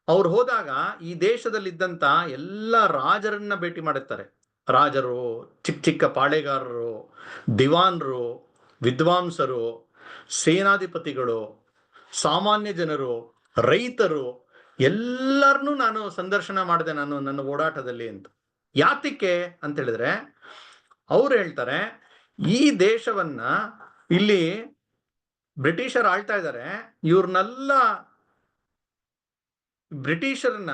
Speaker 1: ಅವ್ರು ಹೋದಾಗ ಈ ದೇಶದಲ್ಲಿದ್ದಂತ ಎಲ್ಲ ರಾಜರನ್ನ ಭೇಟಿ ಮಾಡಿರ್ತಾರೆ. ರಾಜರು, ಚಿಕ್ಕ ಚಿಕ್ಕ ಪಾಳೆಗಾರರು, ದಿವಾನ್ರು, ವಿದ್ವಾಂಸರು, ಸೇನಾಧಿಪತಿಗಳು, ಸಾಮಾನ್ಯ ಜನರು, ರೈತರು, ಎಲ್ಲರನ್ನೂ ನಾನು ಸಂದರ್ಶನ ಮಾಡಿದೆ ನಾನು ನನ್ನ ಓಡಾಟದಲ್ಲಿ ಅಂತ. ಯಾತಕ್ಕೆ ಅಂತ ಹೇಳಿದ್ರೆ ಅವ್ರು ಹೇಳ್ತಾರೆ, ಈ ದೇಶವನ್ನ ಇಲ್ಲಿ ಬ್ರಿಟಿಷರು ಆಳ್ತಾ ಇದ್ದಾರೆ, ಇವ್ರನ್ನೆಲ್ಲ ಬ್ರಿಟಿಷರನ್ನ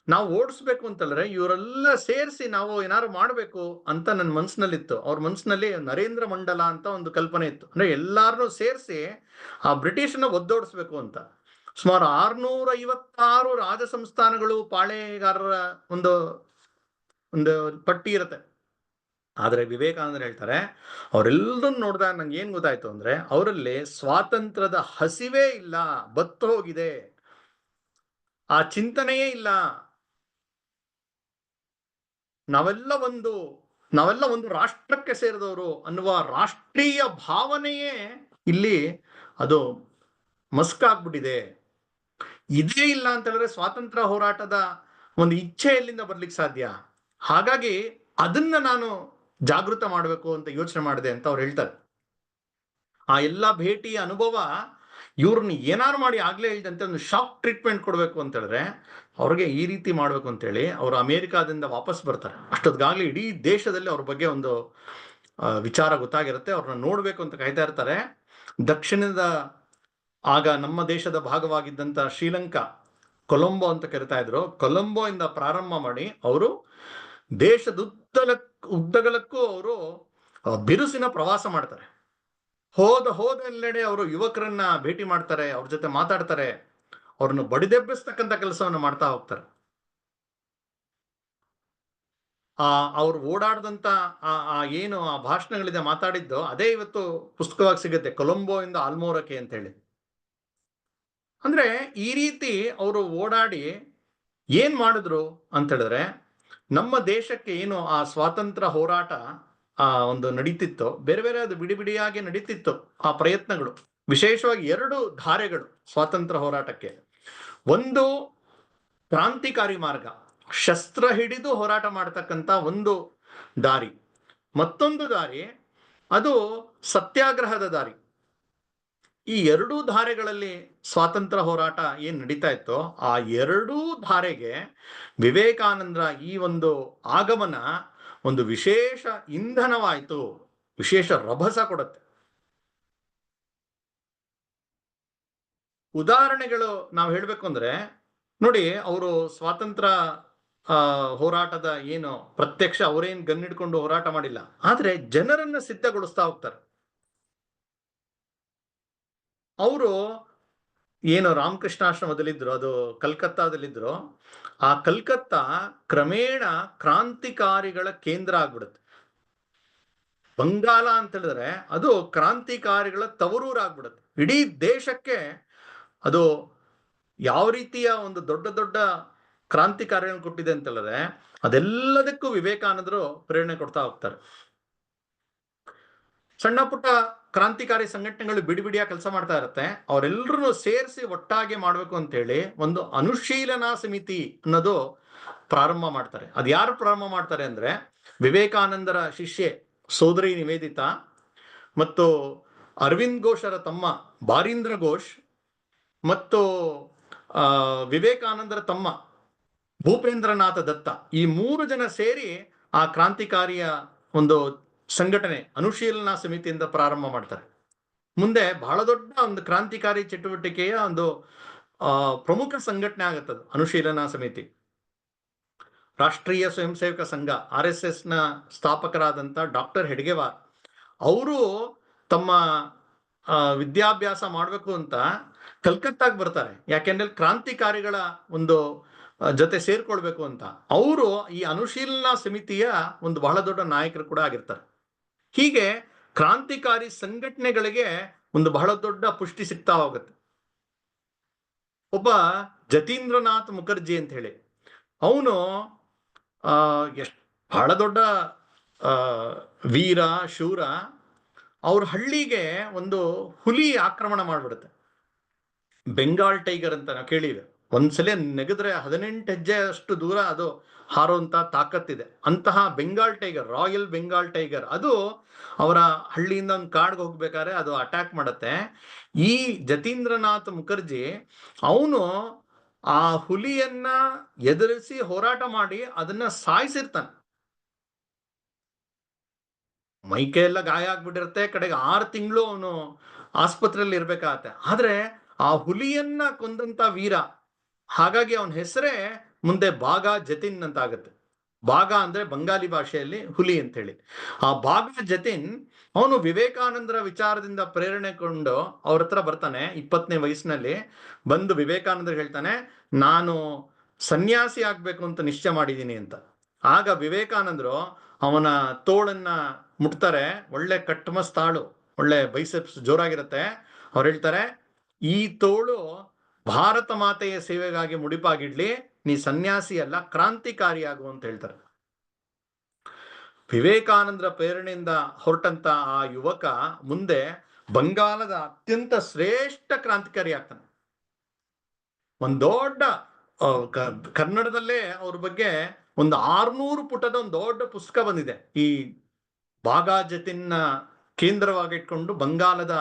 Speaker 1: ನಾವು ಓಡಿಸ್ಬೇಕು ಅಂತಂದ್ರೆ ಇವರೆಲ್ಲ ಸೇರಿಸಿ ನಾವು ಏನಾದ್ರು ಮಾಡಬೇಕು ಅಂತ ನನ್ನ ಮನಸ್ಸಿನಲ್ಲಿತ್ತು. ಅವ್ರ ಮನಸ್ಸಿನಲ್ಲಿ ನರೇಂದ್ರ ಮಂಡಲ ಅಂತ ಒಂದು ಕಲ್ಪನೆ ಇತ್ತು. ಅಂದ್ರೆ ಎಲ್ಲಾರನ್ನೂ ಸೇರಿಸಿ ಆ ಬ್ರಿಟಿಷನ್ನ ಒದ್ದೋಡಿಸ್ಬೇಕು ಅಂತ. ಸುಮಾರು 656 ರಾಜ ಸಂಸ್ಥಾನಗಳು, ಪಾಳೆಗಾರರ ಒಂದು ಒಂದು ಪಟ್ಟಿ ಇರುತ್ತೆ. ಆದ್ರೆ ವಿವೇಕಾನಂದರು ಹೇಳ್ತಾರೆ, ಅವರೆಲ್ಲರನ್ನು ನೋಡಿದಾಗ ನಂಗೆ ಏನ್ ಗೊತ್ತಾಯ್ತು ಅಂದ್ರೆ ಅವರಲ್ಲಿ ಸ್ವಾತಂತ್ರ್ಯದ ಹಸಿವೇ ಇಲ್ಲ, ಬತ್ತು ಹೋಗಿದೆ, ಆ ಚಿಂತನೆಯೇ ಇಲ್ಲ. ನಾವೆಲ್ಲ ಒಂದು ರಾಷ್ಟ್ರಕ್ಕೆ ಸೇರಿದವರು ಅನ್ನುವ ರಾಷ್ಟ್ರೀಯ ಭಾವನೆಯೇ ಇಲ್ಲಿ ಅದು ಮಸ್ಕಾಗ್ಬಿಟ್ಟಿದೆ. ಇದೇ ಇಲ್ಲ ಅಂತ ಹೇಳಿದ್ರೆ ಸ್ವಾತಂತ್ರ್ಯ ಹೋರಾಟದ ಒಂದು ಇಚ್ಛೆ ಎಲ್ಲಿಂದ ಬರ್ಲಿಕ್ಕೆ ಸಾಧ್ಯ? ಹಾಗಾಗಿ ಅದನ್ನ ನಾನು ಜಾಗೃತ ಮಾಡಬೇಕು ಅಂತ ಯೋಚನೆ ಮಾಡಿದೆ ಅಂತ ಅವ್ರು ಹೇಳ್ತಾರೆ. ಆ ಎಲ್ಲ ಭೇಟಿಯ ಅನುಭವ ಇವ್ರನ್ನ ಏನಾರು ಮಾಡಿ ಆಗ್ಲೇ ಹೇಳಿದಂತೆ ಒಂದು ಶಾಕ್ ಟ್ರೀಟ್ಮೆಂಟ್ ಕೊಡಬೇಕು ಅಂತ ಹೇಳಿದ್ರೆ ಅವ್ರಿಗೆ ಈ ರೀತಿ ಮಾಡ್ಬೇಕು ಅಂತೇಳಿ ಅವರು ಅಮೆರಿಕಾದಿಂದ ವಾಪಸ್ ಬರ್ತಾರೆ. ಅಷ್ಟೊತ್ತಿಗಾಗ್ಲೇ ಇಡೀ ದೇಶದಲ್ಲಿ ಅವ್ರ ಬಗ್ಗೆ ಒಂದು ವಿಚಾರ ಗೊತ್ತಾಗಿರುತ್ತೆ. ಅವ್ರನ್ನ ನೋಡ್ಬೇಕು ಅಂತ ಕಾಯ್ತಾ ಇರ್ತಾರೆ. ದಕ್ಷಿಣದ ಆಗ ನಮ್ಮ ದೇಶದ ಭಾಗವಾಗಿದ್ದಂತ ಶ್ರೀಲಂಕಾ, ಕೊಲಂಬೋ ಅಂತ ಕರಿತಾ ಇದ್ರು, ಕೊಲಂಬೋ ಇಂದ ಪ್ರಾರಂಭ ಮಾಡಿ ಅವರು ದೇಶದ ಉದ್ದಗಲಕ್ಕೂ ಅವರು ಬಿರುಸಿನ ಪ್ರವಾಸ ಮಾಡ್ತಾರೆ. ಹೋದ ಎಲ್ಲೆಡೆ ಅವರು ಯುವಕರನ್ನ ಭೇಟಿ ಮಾಡ್ತಾರೆ, ಅವ್ರ ಜೊತೆ ಮಾತಾಡ್ತಾರೆ, ಅವ್ರನ್ನ ಬಡಿದೆಬ್ಬಿಸ್ತಕ್ಕಂಥ ಕೆಲಸವನ್ನು ಮಾಡ್ತಾ ಹೋಗ್ತಾರೆ. ಅವ್ರು ಓಡಾಡ್ದಂತ ಏನು ಆ ಭಾಷಣಗಳಿದೆ ಮಾತಾಡಿದ್ದು ಅದೇ ಇವತ್ತು ಪುಸ್ತಕವಾಗಿ ಸಿಗುತ್ತೆ, ಕೊಲಂಬೋ ಇಂದ ಆಲ್ಮೋರಕ್ಕೆ ಅಂತ ಹೇಳಿ. ಅಂದ್ರೆ ಈ ರೀತಿ ಅವರು ಓಡಾಡಿ ಏನ್ ಮಾಡಿದ್ರು ಅಂತ ಹೇಳಿದ್ರೆ ನಮ್ಮ ದೇಶಕ್ಕೆ ಏನು ಆ ಸ್ವಾತಂತ್ರ್ಯ ಹೋರಾಟ ಒಂದು ನಡೀತಿತ್ತು, ಬೇರೆ ಬೇರೆ ಅದು ಬಿಡಿ ಬಿಡಿಯಾಗಿ ನಡೀತಿತ್ತು ಆ ಪ್ರಯತ್ನಗಳು. ವಿಶೇಷವಾಗಿ 2 ಧಾರೆಗಳು ಸ್ವಾತಂತ್ರ್ಯ ಹೋರಾಟಕ್ಕೆ. ಒಂದು ಕ್ರಾಂತಿಕಾರಿ ಮಾರ್ಗ, ಶಸ್ತ್ರ ಹಿಡಿದು ಹೋರಾಟ ಮಾಡತಕ್ಕಂತ ಒಂದು ದಾರಿ. ಮತ್ತೊಂದು ದಾರಿ ಅದು ಸತ್ಯಾಗ್ರಹದ ದಾರಿ. ಈ 2 ಧಾರೆಗಳಲ್ಲಿ ಸ್ವಾತಂತ್ರ್ಯ ಹೋರಾಟ ಏನ್ ನಡೀತಾ ಇತ್ತೋ ಆ 2 ಧಾರೆಗೆ ವಿವೇಕಾನಂದರ ಈ ಒಂದು ಆಗಮನ ಒಂದು ವಿಶೇಷ ಇಂಧನವಾಯಿತು, ವಿಶೇಷ ರಭಸ ಕೊಡುತ್ತೆ. ಉದಾಹರಣೆಗಳು ನಾವು ಹೇಳ್ಬೇಕು ಅಂದ್ರೆ ನೋಡಿ, ಅವರು ಸ್ವಾತಂತ್ರ್ಯ ಹೋರಾಟದ ಏನು ಪ್ರತ್ಯಕ್ಷ ಅವರೇನ್ ಗನ್ನಿಡ್ಕೊಂಡು ಹೋರಾಟ ಮಾಡಿಲ್ಲ, ಆದ್ರೆ ಜನರನ್ನ ಸಿದ್ಧಗೊಳಿಸ್ತಾ ಹೋಗ್ತಾರೆ. ಅವರು ಏನು ರಾಮಕೃಷ್ಣಾಶ್ರಮದಲ್ಲಿದ್ರು, ಅದು ಕಲ್ಕತ್ತಾದಲ್ಲಿದ್ರು, ಆ ಕಲ್ಕತ್ತಾ ಕ್ರಮೇಣ ಕ್ರಾಂತಿಕಾರಿಗಳ ಕೇಂದ್ರ ಆಗ್ಬಿಡುತ್ತೆ. ಬಂಗಾಲ ಅಂತ ಹೇಳಿದ್ರೆ ಅದು ಕ್ರಾಂತಿಕಾರಿಗಳ ತವರೂರಾಗ್ಬಿಡುತ್ತೆ. ಇಡೀ ದೇಶಕ್ಕೆ ಅದು ಯಾವ ರೀತಿಯ ಒಂದು ದೊಡ್ಡ ದೊಡ್ಡ ಕ್ರಾಂತಿಕಾರಿಗಳನ್ನು ಕೊಟ್ಟಿದೆ ಅಂತ ಹೇಳಿದ್ರೆ ಅದೆಲ್ಲದಕ್ಕೂ ವಿವೇಕಾನಂದರು ಪ್ರೇರಣೆ ಕೊಡ್ತಾ ಹೋಗ್ತಾರೆ. ಸಣ್ಣ ಪುಟ್ಟ ಕ್ರಾಂತಿಕಾರಿ ಸಂಘಟನೆಗಳು ಬಿಡಿಬಿಡಿಯ ಕೆಲಸ ಮಾಡ್ತಾ ಇರುತ್ತೆ. ಅವರೆಲ್ಲರೂ ಸೇರಿಸಿ ಒಟ್ಟಾಗಿ ಮಾಡ್ಬೇಕು ಅಂತ ಹೇಳಿ ಒಂದು ಅನುಶೀಲನಾ ಸಮಿತಿ ಅನ್ನೋದು ಪ್ರಾರಂಭ ಮಾಡ್ತಾರೆ. ಅದು ಯಾರು ಪ್ರಾರಂಭ ಮಾಡ್ತಾರೆ ಅಂದ್ರೆ ವಿವೇಕಾನಂದರ ಶಿಷ್ಯೆ ಸೋದರಿ ನಿವೇದಿತಾ ಮತ್ತು ಅರವಿಂದ್ ಘೋಷರ ತಮ್ಮ ಬಾರೀಂದ್ರ ಘೋಷ್ ಮತ್ತು ವಿವೇಕಾನಂದರ ತಮ್ಮ ಭೂಪೇಂದ್ರನಾಥ ದತ್ತ, ಈ 3 ಜನ ಸೇರಿ ಆ ಕ್ರಾಂತಿಕಾರಿಯ ಒಂದು ಸಂಘಟನೆ ಅನುಶೀಲನಾ ಸಮಿತಿಯಿಂದ ಪ್ರಾರಂಭ ಮಾಡ್ತಾರೆ. ಮುಂದೆ ಬಹಳ ದೊಡ್ಡ ಒಂದು ಕ್ರಾಂತಿಕಾರಿ ಚಟುವಟಿಕೆಯ ಒಂದು ಪ್ರಮುಖ ಸಂಘಟನೆ ಆಗುತ್ತದೆ ಅನುಶೀಲನಾ ಸಮಿತಿ. ರಾಷ್ಟ್ರೀಯ ಸ್ವಯಂ ಸೇವಕ ಸಂಘ RSS ನ ಸ್ಥಾಪಕರಾದಂಥ ಡಾಕ್ಟರ್ ಹೆಡ್ಗೆವಾರ್ ಅವರು ತಮ್ಮ ವಿದ್ಯಾಭ್ಯಾಸ ಮಾಡಬೇಕು ಅಂತ ಕಲ್ಕತ್ತಾಗೆ ಬರ್ತಾರೆ. ಯಾಕೆಂದ್ರೆ ಕ್ರಾಂತಿಕಾರಿಗಳ ಒಂದು ಜೊತೆ ಸೇರ್ಕೊಳ್ಬೇಕು ಅಂತ. ಅವರು ಈ ಅನುಶೀಲನಾ ಸಮಿತಿಯ ಒಂದು ಬಹಳ ದೊಡ್ಡ ನಾಯಕರು ಕೂಡ ಆಗಿರ್ತಾರೆ. ಹೀಗೆ ಕ್ರಾಂತಿಕಾರಿ ಸಂಘಟನೆಗಳಿಗೆ ಒಂದು ಬಹಳ ದೊಡ್ಡ ಪುಷ್ಟಿ ಸಿಗ್ತಾ ಹೋಗುತ್ತೆ. ಒಬ್ಬ ಜತೀಂದ್ರನಾಥ್ ಮುಖರ್ಜಿ ಅಂತ ಹೇಳಿ, ಅವನು ಎಷ್ಟು ಬಹಳ ದೊಡ್ಡ ವೀರ ಶೂರ. ಅವ್ರ ಹಳ್ಳಿಗೆ ಒಂದು ಹುಲಿ ಆಕ್ರಮಣ ಮಾಡ್ಬಿಡುತ್ತೆ. ಬೆಂಗಾಲ್ ಟೈಗರ್ ಅಂತ ನಾವು ಕೇಳಿವೆ. ಒಂದ್ಸಲ ನೆಗೆದ್ರೆ 18 ಹೆಜ್ಜೆ ಅಷ್ಟು ದೂರ ಅದು ಹಾರುವಂತ ತಾಕತ್ತಿದೆ. ಅಂತಹ Bengal tiger, royal Bengal tiger, ಅದು ಅವರ ಹಳ್ಳಿಯಿಂದ ಒಂದು ಕಾಡ್ಗೆ ಹೋಗ್ಬೇಕಾದ್ರೆ ಅದು ಅಟ್ಯಾಕ್ ಮಾಡುತ್ತೆ. ಈ ಜತೀಂದ್ರನಾಥ್ ಮುಖರ್ಜಿ ಅವನು ಆ ಹುಲಿಯನ್ನ ಎದುರಿಸಿ ಹೋರಾಟ ಮಾಡಿ ಅದನ್ನ ಸಾಯಿಸಿರ್ತಾನೆ. ಮೈಕೆ ಎಲ್ಲ ಗಾಯ ಆಗ್ಬಿಟ್ಟಿರುತ್ತೆ. ಕಡೆಗೆ 6 ತಿಂಗಳು ಅವನು ಆಸ್ಪತ್ರೆಯಲ್ಲಿ ಇರ್ಬೇಕಾಗತ್ತೆ. ಆದ್ರೆ ಆ ಹುಲಿಯನ್ನ ಕೊಂದಂತ ವೀರ, ಹಾಗಾಗಿ ಅವನ ಹೆಸರೇ ಮುಂದೆ ಬಾಗಾ ಜತಿನ್ ಅಂತ ಆಗುತ್ತೆ. ಬಾಗಾ ಅಂದ್ರೆ ಬಂಗಾಲಿ ಭಾಷೆಯಲ್ಲಿ ಹುಲಿ ಅಂತ ಹೇಳಿ. ಆ ಬಾಗಾ ಜತಿನ್ ಅವನು ವಿವೇಕಾನಂದರ ವಿಚಾರದಿಂದ ಪ್ರೇರಣೆಗೊಂಡು ಅವ್ರ ಹತ್ರ ಬರ್ತಾನೆ 20ನೇ ವಯಸ್ಸಿನಲ್ಲಿ. ಬಂದು ವಿವೇಕಾನಂದರು ಹೇಳ್ತಾನೆ, ನಾನು ಸನ್ಯಾಸಿ ಆಗ್ಬೇಕು ಅಂತ ನಿಶ್ಚಯ ಮಾಡಿದ್ದೀನಿ ಅಂತ. ಆಗ ವಿವೇಕಾನಂದರು ಅವನ ತೋಳನ್ನ ಮುಟ್ತಾರೆ. ಒಳ್ಳೆ ಕಟ್ಮಸ್ ತಾಳು, ಒಳ್ಳೆ ಬೈಸೆಪ್ಸ್ ಜೋರಾಗಿರುತ್ತೆ. ಅವ್ರು ಹೇಳ್ತಾರೆ, ಈ ತೋಳು ಭಾರತ ಮಾತೆಯ ಸೇವೆಗಾಗಿ ಮುಡಿಪಾಗಿಡ್ಲಿ, ನೀ ಸನ್ಯಾಸಿ ಅಲ್ಲ ಕ್ರಾಂತಿಕಾರಿಯಾಗು ಅಂತ ಹೇಳ್ತಾರೆ. ವಿವೇಕಾನಂದರ ಪ್ರೇರಣೆಯಿಂದ ಹೊರಟಂತ ಆ ಯುವಕ ಮುಂದೆ ಬಂಗಾಲದ ಅತ್ಯಂತ ಶ್ರೇಷ್ಠ ಕ್ರಾಂತಿಕಾರಿ ಆಗ್ತಾನೆ. ಒಂದು ದೊಡ್ಡ ಕನ್ನಡದಲ್ಲೇ ಅವ್ರ ಬಗ್ಗೆ ಒಂದು 600 ಪುಟದ ಒಂದು ದೊಡ್ಡ ಪುಸ್ತಕ ಬಂದಿದೆ. ಈ ಬಾಗಾ ಜತಿನ್ನ ಕೇಂದ್ರವಾಗಿ ಇಟ್ಕೊಂಡು ಬಂಗಾಲದ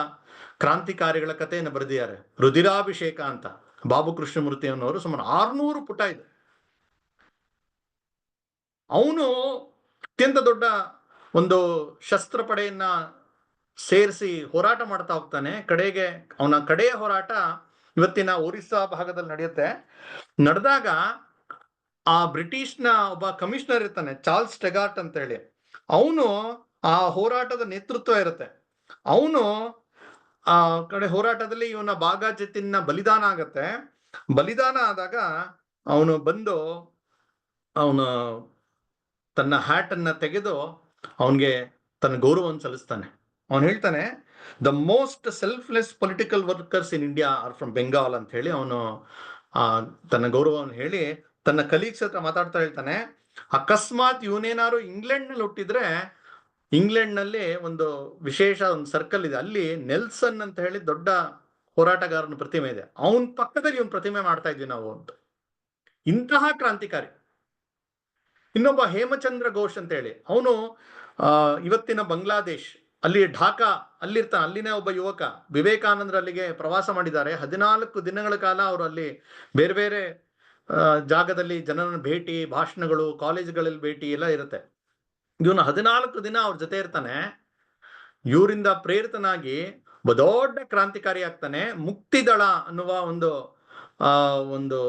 Speaker 1: ಕ್ರಾಂತಿಕಾರಿಗಳ ಕಥೆಯನ್ನು ಬರೆದಿದ್ದಾರೆ. ರುದಿರಾಭಿಷೇಕ ಅಂತ ಬಾಬು ಕೃಷ್ಣಮೂರ್ತಿ ಅನ್ನೋರು, ಸುಮಾರು 600 ಪುಟ ಇದೆ. ಅವನು ಅತ್ಯಂತ ದೊಡ್ಡ ಒಂದು ಶಸ್ತ್ರಪಡೆಯನ್ನ ಸೇರಿಸಿ ಹೋರಾಟ ಮಾಡ್ತಾ ಹೋಗ್ತಾನೆ. ಕಡೆಗೆ ಅವನ ಕಡೆಯ ಹೋರಾಟ ಇವತ್ತಿನ ಒರಿಸ್ಸಾ ಭಾಗದಲ್ಲಿ ನಡೆಯುತ್ತೆ. ನಡೆದಾಗ ಆ ಬ್ರಿಟಿಷ್ನ ಒಬ್ಬ ಕಮಿಷನರ್ ಇರ್ತಾನೆ, ಚಾರ್ಲ್ಸ್ ಟೆಗಾರ್ಟ್ ಅಂತ ಹೇಳಿ. ಅವನು ಆ ಹೋರಾಟದ ನೇತೃತ್ವ ಇರುತ್ತೆ. ಅವನು ಆ ಕಡೆ ಹೋರಾಟದಲ್ಲಿ ಇವನ ಬಾಗಾ ಜತಿನ್ನ ಬಲಿದಾನ ಆಗತ್ತೆ. ಬಲಿದಾನ ಆದಾಗ ಅವನು ಬಂದು ಅವನು ತನ್ನ ಹ್ಯಾಟ್ ಅನ್ನ ತೆಗೆದು ಅವನಿಗೆ ತನ್ನ ಗೌರವವನ್ನು ಸಲ್ಲಿಸ್ತಾನೆ. ಅವನು ಹೇಳ್ತಾನೆ, the most selfless political workers in India are from Bengal ಅಂತ ಹೇಳಿ ಅವನು ತನ್ನ ಗೌರವವನ್ನು ಹೇಳಿ ತನ್ನ ಕಲೀಗ್ಸ್ ಹತ್ರ ಮಾತಾಡ್ತಾ ಹೇಳ್ತಾನೆ, ಅಕಸ್ಮಾತ್ ಇವನೇನಾದ್ರು ಇಂಗ್ಲೆಂಡ್ ನಲ್ಲಿ ಹುಟ್ಟಿದ್ರೆ, ಇಂಗ್ಲೆಂಡ್ ನಲ್ಲಿ ಒಂದು ವಿಶೇಷ ಒಂದು ಸರ್ಕಲ್ ಇದೆ, ಅಲ್ಲಿ ನೆಲ್ಸನ್ ಅಂತ ಹೇಳಿ ದೊಡ್ಡ ಹೋರಾಟಗಾರನ ಪ್ರತಿಮೆ ಇದೆ, ಅವನ್ ಪಕ್ಕದಲ್ಲಿ ಇವನ್ ಪ್ರತಿಮೆ ಮಾಡ್ತಾ ಇದ್ವಿ ನಾವು ಅಂತ. ಇಂತಹ ಕ್ರಾಂತಿಕಾರಿ. ಇನ್ನೊಬ್ಬ ಹೇಮಚಂದ್ರ ಘೋಷ್ ಅಂತ ಹೇಳಿ, ಅವನು ಇವತ್ತಿನ ಬಾಂಗ್ಲಾದೇಶ್ ಅಲ್ಲಿ ಢಾಕಾ ಅಲ್ಲಿರ್ತಾನೆ. ಅಲ್ಲಿನೇ ಒಬ್ಬ ಯುವಕ. ವಿವೇಕಾನಂದರು ಅಲ್ಲಿಗೆ ಪ್ರವಾಸ ಮಾಡಿದ್ದಾರೆ. 14 ದಿನಗಳ ಕಾಲ ಅವರು ಅಲ್ಲಿ ಬೇರೆ ಬೇರೆ ಜಾಗದಲ್ಲಿ ಜನರನ್ನ ಭೇಟಿ, ಭಾಷಣಗಳು, ಕಾಲೇಜುಗಳಲ್ಲಿ ಭೇಟಿ ಎಲ್ಲ ಇರುತ್ತೆ. ಇವನು 14 ದಿನ ಅವ್ರ ಜೊತೆ ಇರ್ತಾನೆ. ಇವರಿಂದ ಪ್ರೇರಿತನಾಗಿ ದೊಡ್ಡ ಕ್ರಾಂತಿಕಾರಿ ಆಗ್ತಾನೆ. ಮುಕ್ತಿದಳ ಅನ್ನುವ ಒಂದು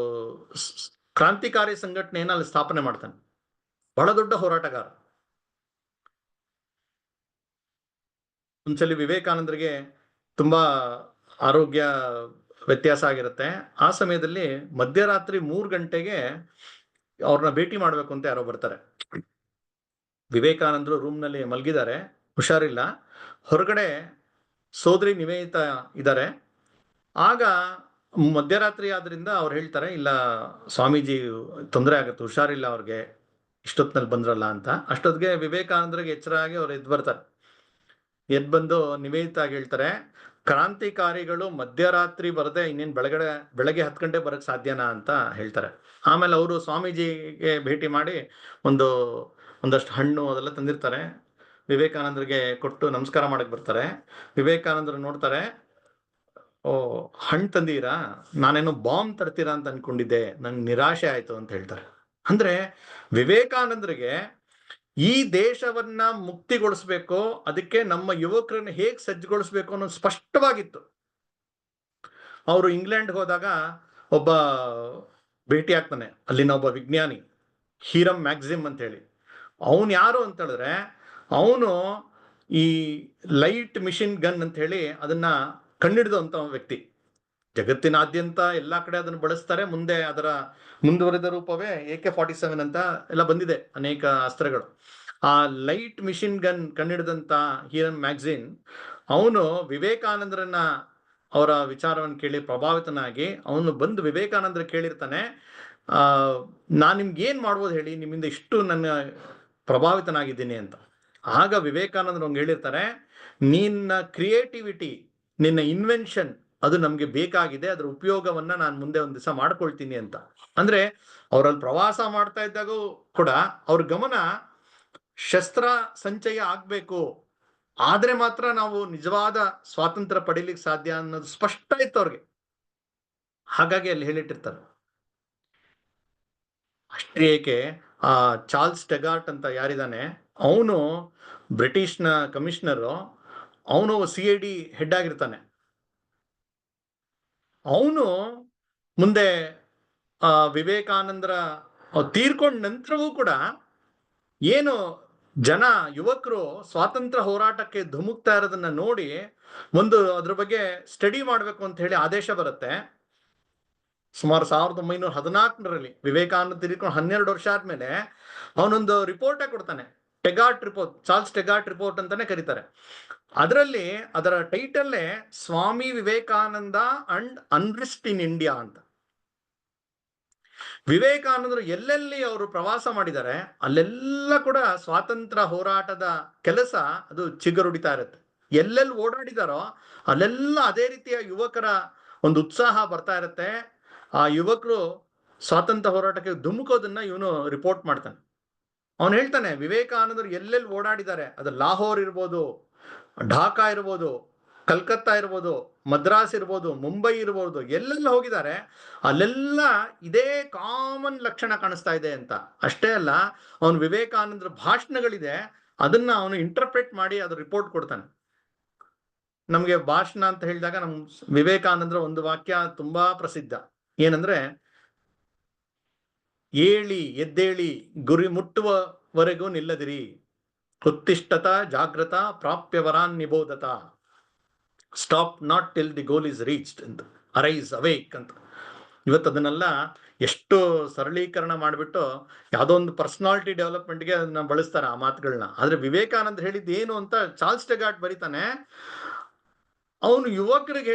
Speaker 1: ಕ್ರಾಂತಿಕಾರಿ ಸಂಘಟನೆಯನ್ನು ಅಲ್ಲಿ ಸ್ಥಾಪನೆ ಮಾಡ್ತಾನೆ. ಬಹಳ ದೊಡ್ಡ ಹೋರಾಟಗಾರ. ಒಂದ್ಸಲಿ ವಿವೇಕಾನಂದರಿಗೆ ತುಂಬಾ ಆರೋಗ್ಯ ವ್ಯತ್ಯಾಸ ಆಗಿರುತ್ತೆ. ಆ ಸಮಯದಲ್ಲಿ ಮಧ್ಯರಾತ್ರಿ 3 ಗಂಟೆಗೆ ಅವ್ರನ್ನ ಭೇಟಿ ಮಾಡ್ಬೇಕು ಅಂತ ಯಾರೋ ಬರ್ತಾರೆ. ವಿವೇಕಾನಂದರು ರೂಮ್ನಲ್ಲಿ ಮಲಗಿದ್ದಾರೆ, ಹುಷಾರಿಲ್ಲ. ಹೊರಗಡೆ ಸೋದರಿ ನಿವೇದಿತಾ ಇದ್ದಾರೆ. ಆಗ ಮಧ್ಯರಾತ್ರಿ ಆದ್ರಿಂದ ಅವ್ರು ಹೇಳ್ತಾರೆ, ಇಲ್ಲ ಸ್ವಾಮೀಜಿ ತೊಂದರೆ ಆಗುತ್ತೆ, ಹುಷಾರಿಲ್ಲ ಅವ್ರಿಗೆ, ಇಷ್ಟೊತ್ತಿನಲ್ಲಿ ಬಂದ್ರಲ್ಲ ಅಂತ. ಅಷ್ಟೊತ್ತಿಗೆ ವಿವೇಕಾನಂದರಿಗೆ ಎಚ್ಚರ ಆಗಿ ಅವ್ರು ಎದ್ದು ಬರ್ತಾರೆ. ಎದ್ದು ಬಂದು ನಿವೇದಿತಾಗಿ ಹೇಳ್ತಾರೆ, ಕ್ರಾಂತಿಕಾರಿಗಳು ಮಧ್ಯರಾತ್ರಿ ಬರದೆ ಇನ್ನೇನು ಬೆಳಗ್ಗೆ 10 ಗಂಟೆ ಬರಕ್ ಸಾಧ್ಯನಾ ಅಂತ ಹೇಳ್ತಾರೆ. ಆಮೇಲೆ ಅವರು ಸ್ವಾಮೀಜಿಗೆ ಭೇಟಿ ಮಾಡಿ ಒಂದಷ್ಟು ಹಣ್ಣು ಅದೆಲ್ಲ ತಂದಿರ್ತಾರೆ. ವಿವೇಕಾನಂದರಿಗೆ ಕೊಟ್ಟು ನಮಸ್ಕಾರ ಮಾಡಕ್ ಬರ್ತಾರೆ. ವಿವೇಕಾನಂದರು ನೋಡ್ತಾರೆ, ಓ ಹಣ್ಣು ತಂದೀರಾ, ನಾನೇನೋ ಬಾಂಬ್ ತರ್ತೀರಾ ಅಂತ ಅನ್ಕೊಂಡಿದ್ದೆ, ನಂಗೆ ನಿರಾಶೆ ಆಯ್ತು ಅಂತ ಹೇಳ್ತಾರೆ. ಅಂದ್ರೆ ವಿವೇಕಾನಂದರಿಗೆ ಈ ದೇಶವನ್ನ ಮುಕ್ತಿಗೊಳಿಸ್ಬೇಕು, ಅದಕ್ಕೆ ನಮ್ಮ ಯುವಕರನ್ನ ಹೇಗ್ ಸಜ್ಜುಗೊಳಿಸ್ಬೇಕು ಅನ್ನೋದು ಸ್ಪಷ್ಟವಾಗಿತ್ತು. ಅವರು ಇಂಗ್ಲೆಂಡ್ ಹೋದಾಗ ಒಬ್ಬ ಭೇಟಿ ಆಗ್ತಾನೆ, ಅಲ್ಲಿನ ಒಬ್ಬ ವಿಜ್ಞಾನಿ ಹೀರಮ್ ಮ್ಯಾಕ್ಸಿಮ್ ಅಂತ ಹೇಳಿ. ಅವನು ಯಾರು ಅಂತ ಹೇಳಿದ್ರೆ, ಅವನು ಈ ಲೈಟ್ ಮಿಷಿನ್ ಗನ್ ಅಂತ ಹೇಳಿ ಅದನ್ನ ಕಂಡಿಡಿದಂತ ವ್ಯಕ್ತಿ. ಜಗತ್ತಿನಾದ್ಯಂತ ಎಲ್ಲಾ ಕಡೆ ಅದನ್ನು ಬಳಸ್ತಾರೆ. ಮುಂದೆ ಅದರ ಮುಂದುವರೆದ ರೂಪವೇ AK-47 ಅಂತ ಎಲ್ಲ ಬಂದಿದೆ, ಅನೇಕ ಅಸ್ತ್ರಗಳು. ಆ ಲೈಟ್ ಮಿಷಿನ್ ಗನ್ ಕಂಡಿಡಿದಂತ ಹೀರಮ್ ಮ್ಯಾಗ್ಜಿನ್ ಅವನು ವಿವೇಕಾನಂದರನ್ನ ಅವರ ವಿಚಾರವನ್ನು ಕೇಳಿ ಪ್ರಭಾವಿತನಾಗಿ ಅವನು ಬಂದು ವಿವೇಕಾನಂದರ ಕೇಳಿರ್ತಾನೆ, ನಾನು ನಿಮ್ಗೆ ಏನ್ ಮಾಡ್ಬೋದು ಹೇಳಿ, ನಿಮ್ಮಿಂದ ಇಷ್ಟು ನನ್ನ ಪ್ರಭಾವಿತನಾಗಿದ್ದೀನಿ ಅಂತ. ಆಗ ವಿವೇಕಾನಂದರು ಹಂಗೆ ಹೇಳಿರ್ತಾರೆ, ನಿನ್ನ ಕ್ರಿಯೇಟಿವಿಟಿ, ನಿನ್ನ ಇನ್ವೆನ್ಷನ್ ಅದು ನಮ್ಗೆ ಬೇಕಾಗಿದೆ, ಅದರ ಉಪಯೋಗವನ್ನ ನಾನು ಮುಂದೆ ಒಂದ್ ದಿವಸ ಮಾಡ್ಕೊಳ್ತೀನಿ ಅಂತ. ಅಂದ್ರೆ ಅವರಲ್ಲಿ ಪ್ರವಾಸ ಮಾಡ್ತಾ ಇದ್ದಾಗೂ ಕೂಡ ಅವ್ರ ಗಮನ ಶಸ್ತ್ರ ಸಂಚಯ ಆಗ್ಬೇಕು, ಆದ್ರೆ ಮಾತ್ರ ನಾವು ನಿಜವಾದ ಸ್ವಾತಂತ್ರ್ಯ ಪಡೀಲಿಕ್ಕೆ ಸಾಧ್ಯ ಅನ್ನೋದು ಸ್ಪಷ್ಟ ಇತ್ತು ಅವ್ರಿಗೆ. ಹಾಗಾಗಿ ಅಲ್ಲಿ ಹೇಳಿಟ್ಟಿರ್ತಾರೆ. ಅಷ್ಟೇ ಏಕೆ, ಆ ಚಾರ್ಲ್ಸ್ ಟೆಗಾರ್ಟ್ ಅಂತ ಯಾರಿದ್ದಾನೆ, ಅವನು ಬ್ರಿಟಿಷ್ನ ಕಮಿಷನರು, ಅವನು CID ಹೆಡ್ ಆಗಿರ್ತಾನೆ. ಅವನು ಮುಂದೆ ವಿವೇಕಾನಂದರ ತೀರ್ಕೊಂಡ ನಂತರವೂ ಕೂಡ ಏನು ಜನ ಯುವಕರು ಸ್ವಾತಂತ್ರ್ಯ ಹೋರಾಟಕ್ಕೆ ಧುಮುಕ್ತಾ ಇರೋದನ್ನ ನೋಡಿ ಒಂದು ಅದ್ರ ಬಗ್ಗೆ ಸ್ಟಡಿ ಮಾಡಬೇಕು ಅಂತ ಹೇಳಿ ಆದೇಶ ಬರುತ್ತೆ. ಸುಮಾರು 1914ರಲ್ಲಿ ವಿವೇಕಾನಂದ ತೀರ್ಕೊಂಡು 12 ವರ್ಷ ಆದ್ಮೇಲೆ ಅವನೊಂದು ರಿಪೋರ್ಟ್ ಕೊಡ್ತಾನೆ, ಟೆಗಾರ್ಟ್ ರಿಪೋರ್ಟ್, ಚಾರ್ಲ್ಸ್ ಟೆಗಾರ್ಟ್ ರಿಪೋರ್ಟ್ ಅಂತಾನೆ ಕರೀತಾರೆ. ಅದರಲ್ಲಿ ಅದರ ಟೈಟಲ್ಲೇ Swami Vivekananda and ಅನ್ರಿಸ್ಟ್ in India ಅಂತ. ವಿವೇಕಾನಂದರು ಎಲ್ಲೆಲ್ಲಿ ಅವರು ಪ್ರವಾಸ ಮಾಡಿದ್ದಾರೆ ಅಲ್ಲೆಲ್ಲ ಕೂಡ ಸ್ವಾತಂತ್ರ್ಯ ಹೋರಾಟದ ಕೆಲಸ ಅದು ಚಿಗುರುಡಿತಾ ಇರುತ್ತೆ. ಎಲ್ಲೆಲ್ಲಿ ಓಡಾಡಿದಾರೋ ಅಲ್ಲೆಲ್ಲ ಅದೇ ರೀತಿಯ ಯುವಕರ ಒಂದು ಉತ್ಸಾಹ ಬರ್ತಾ ಇರುತ್ತೆ. ಆ ಯುವಕರು ಸ್ವಾತಂತ್ರ್ಯ ಹೋರಾಟಕ್ಕೆ ಧುಮುಕೋದನ್ನ ಇವನು ರಿಪೋರ್ಟ್ ಮಾಡ್ತಾನೆ. ಅವನು ಹೇಳ್ತಾನೆ, ವಿವೇಕಾನಂದರು ಎಲ್ಲೆಲ್ಲಿ ಓಡಾಡಿದ್ದಾರೆ, ಅದು ಲಾಹೋರ್ ಇರ್ಬೋದು, ಢಾಕಾ ಇರ್ಬೋದು, ಕಲ್ಕತ್ತಾ ಇರ್ಬೋದು, ಮದ್ರಾಸ್ ಇರ್ಬೋದು, ಮುಂಬೈ ಇರ್ಬೋದು, ಎಲ್ಲೆಲ್ಲ ಹೋಗಿದ್ದಾರೆ ಅಲ್ಲೆಲ್ಲ ಇದೇ ಕಾಮನ್ ಲಕ್ಷಣ ಕಾಣಿಸ್ತಾ ಇದೆ ಅಂತ. ಅಷ್ಟೇ ಅಲ್ಲ, ಅವನು ವಿವೇಕಾನಂದರ ಭಾಷಣಗಳಿದೆ, ಅದನ್ನ ಅವನು ಇಂಟರ್ಪ್ರೆಟ್ ಮಾಡಿ ಅದ್ರ ರಿಪೋರ್ಟ್ ಕೊಡ್ತಾನೆ. ನಮ್ಗೆ ಭಾಷಣ ಅಂತ ಹೇಳಿದಾಗ ನಮ್ ವಿವೇಕಾನಂದರ ಒಂದು ವಾಕ್ಯ ತುಂಬಾ ಪ್ರಸಿದ್ಧ, ಏನಂದ್ರೆ, ಏಳಿ ಎದ್ದೇಳಿ ಗುರಿ ಮುಟ್ಟುವವರೆಗೂ ನಿಲ್ಲದಿರಿ, ಉತ್ತಿಷ್ಠತ ಜಾಗೃತ ಪ್ರಾಪ್ಯವರಾನ್ ನಿಬೋಧತ, stop not till the goal is reached ಅಂತ, ಅರೈಸ್ ಅವೇಕ್ ಅಂತ. ಇವತ್ತು ಅದನ್ನೆಲ್ಲ ಎಷ್ಟು ಸರಳೀಕರಣ ಮಾಡಿಬಿಟ್ಟು ಯಾವುದೋ ಒಂದು ಪರ್ಸನಾಲಿಟಿ ಡೆವಲಪ್ಮೆಂಟ್ಗೆ ಅದನ್ನ ಬಳಸ್ತಾರೆ ಆ ಮಾತುಗಳನ್ನ. ಆದ್ರೆ ವಿವೇಕಾನಂದ ಹೇಳಿದ್ದು ಏನು ಅಂತ ಚಾರ್ಲ್ಸ್ ಟೆಗಾರ್ಟ್ ಬರೀತಾನೆ. ಅವನು ಯುವಕರಿಗೆ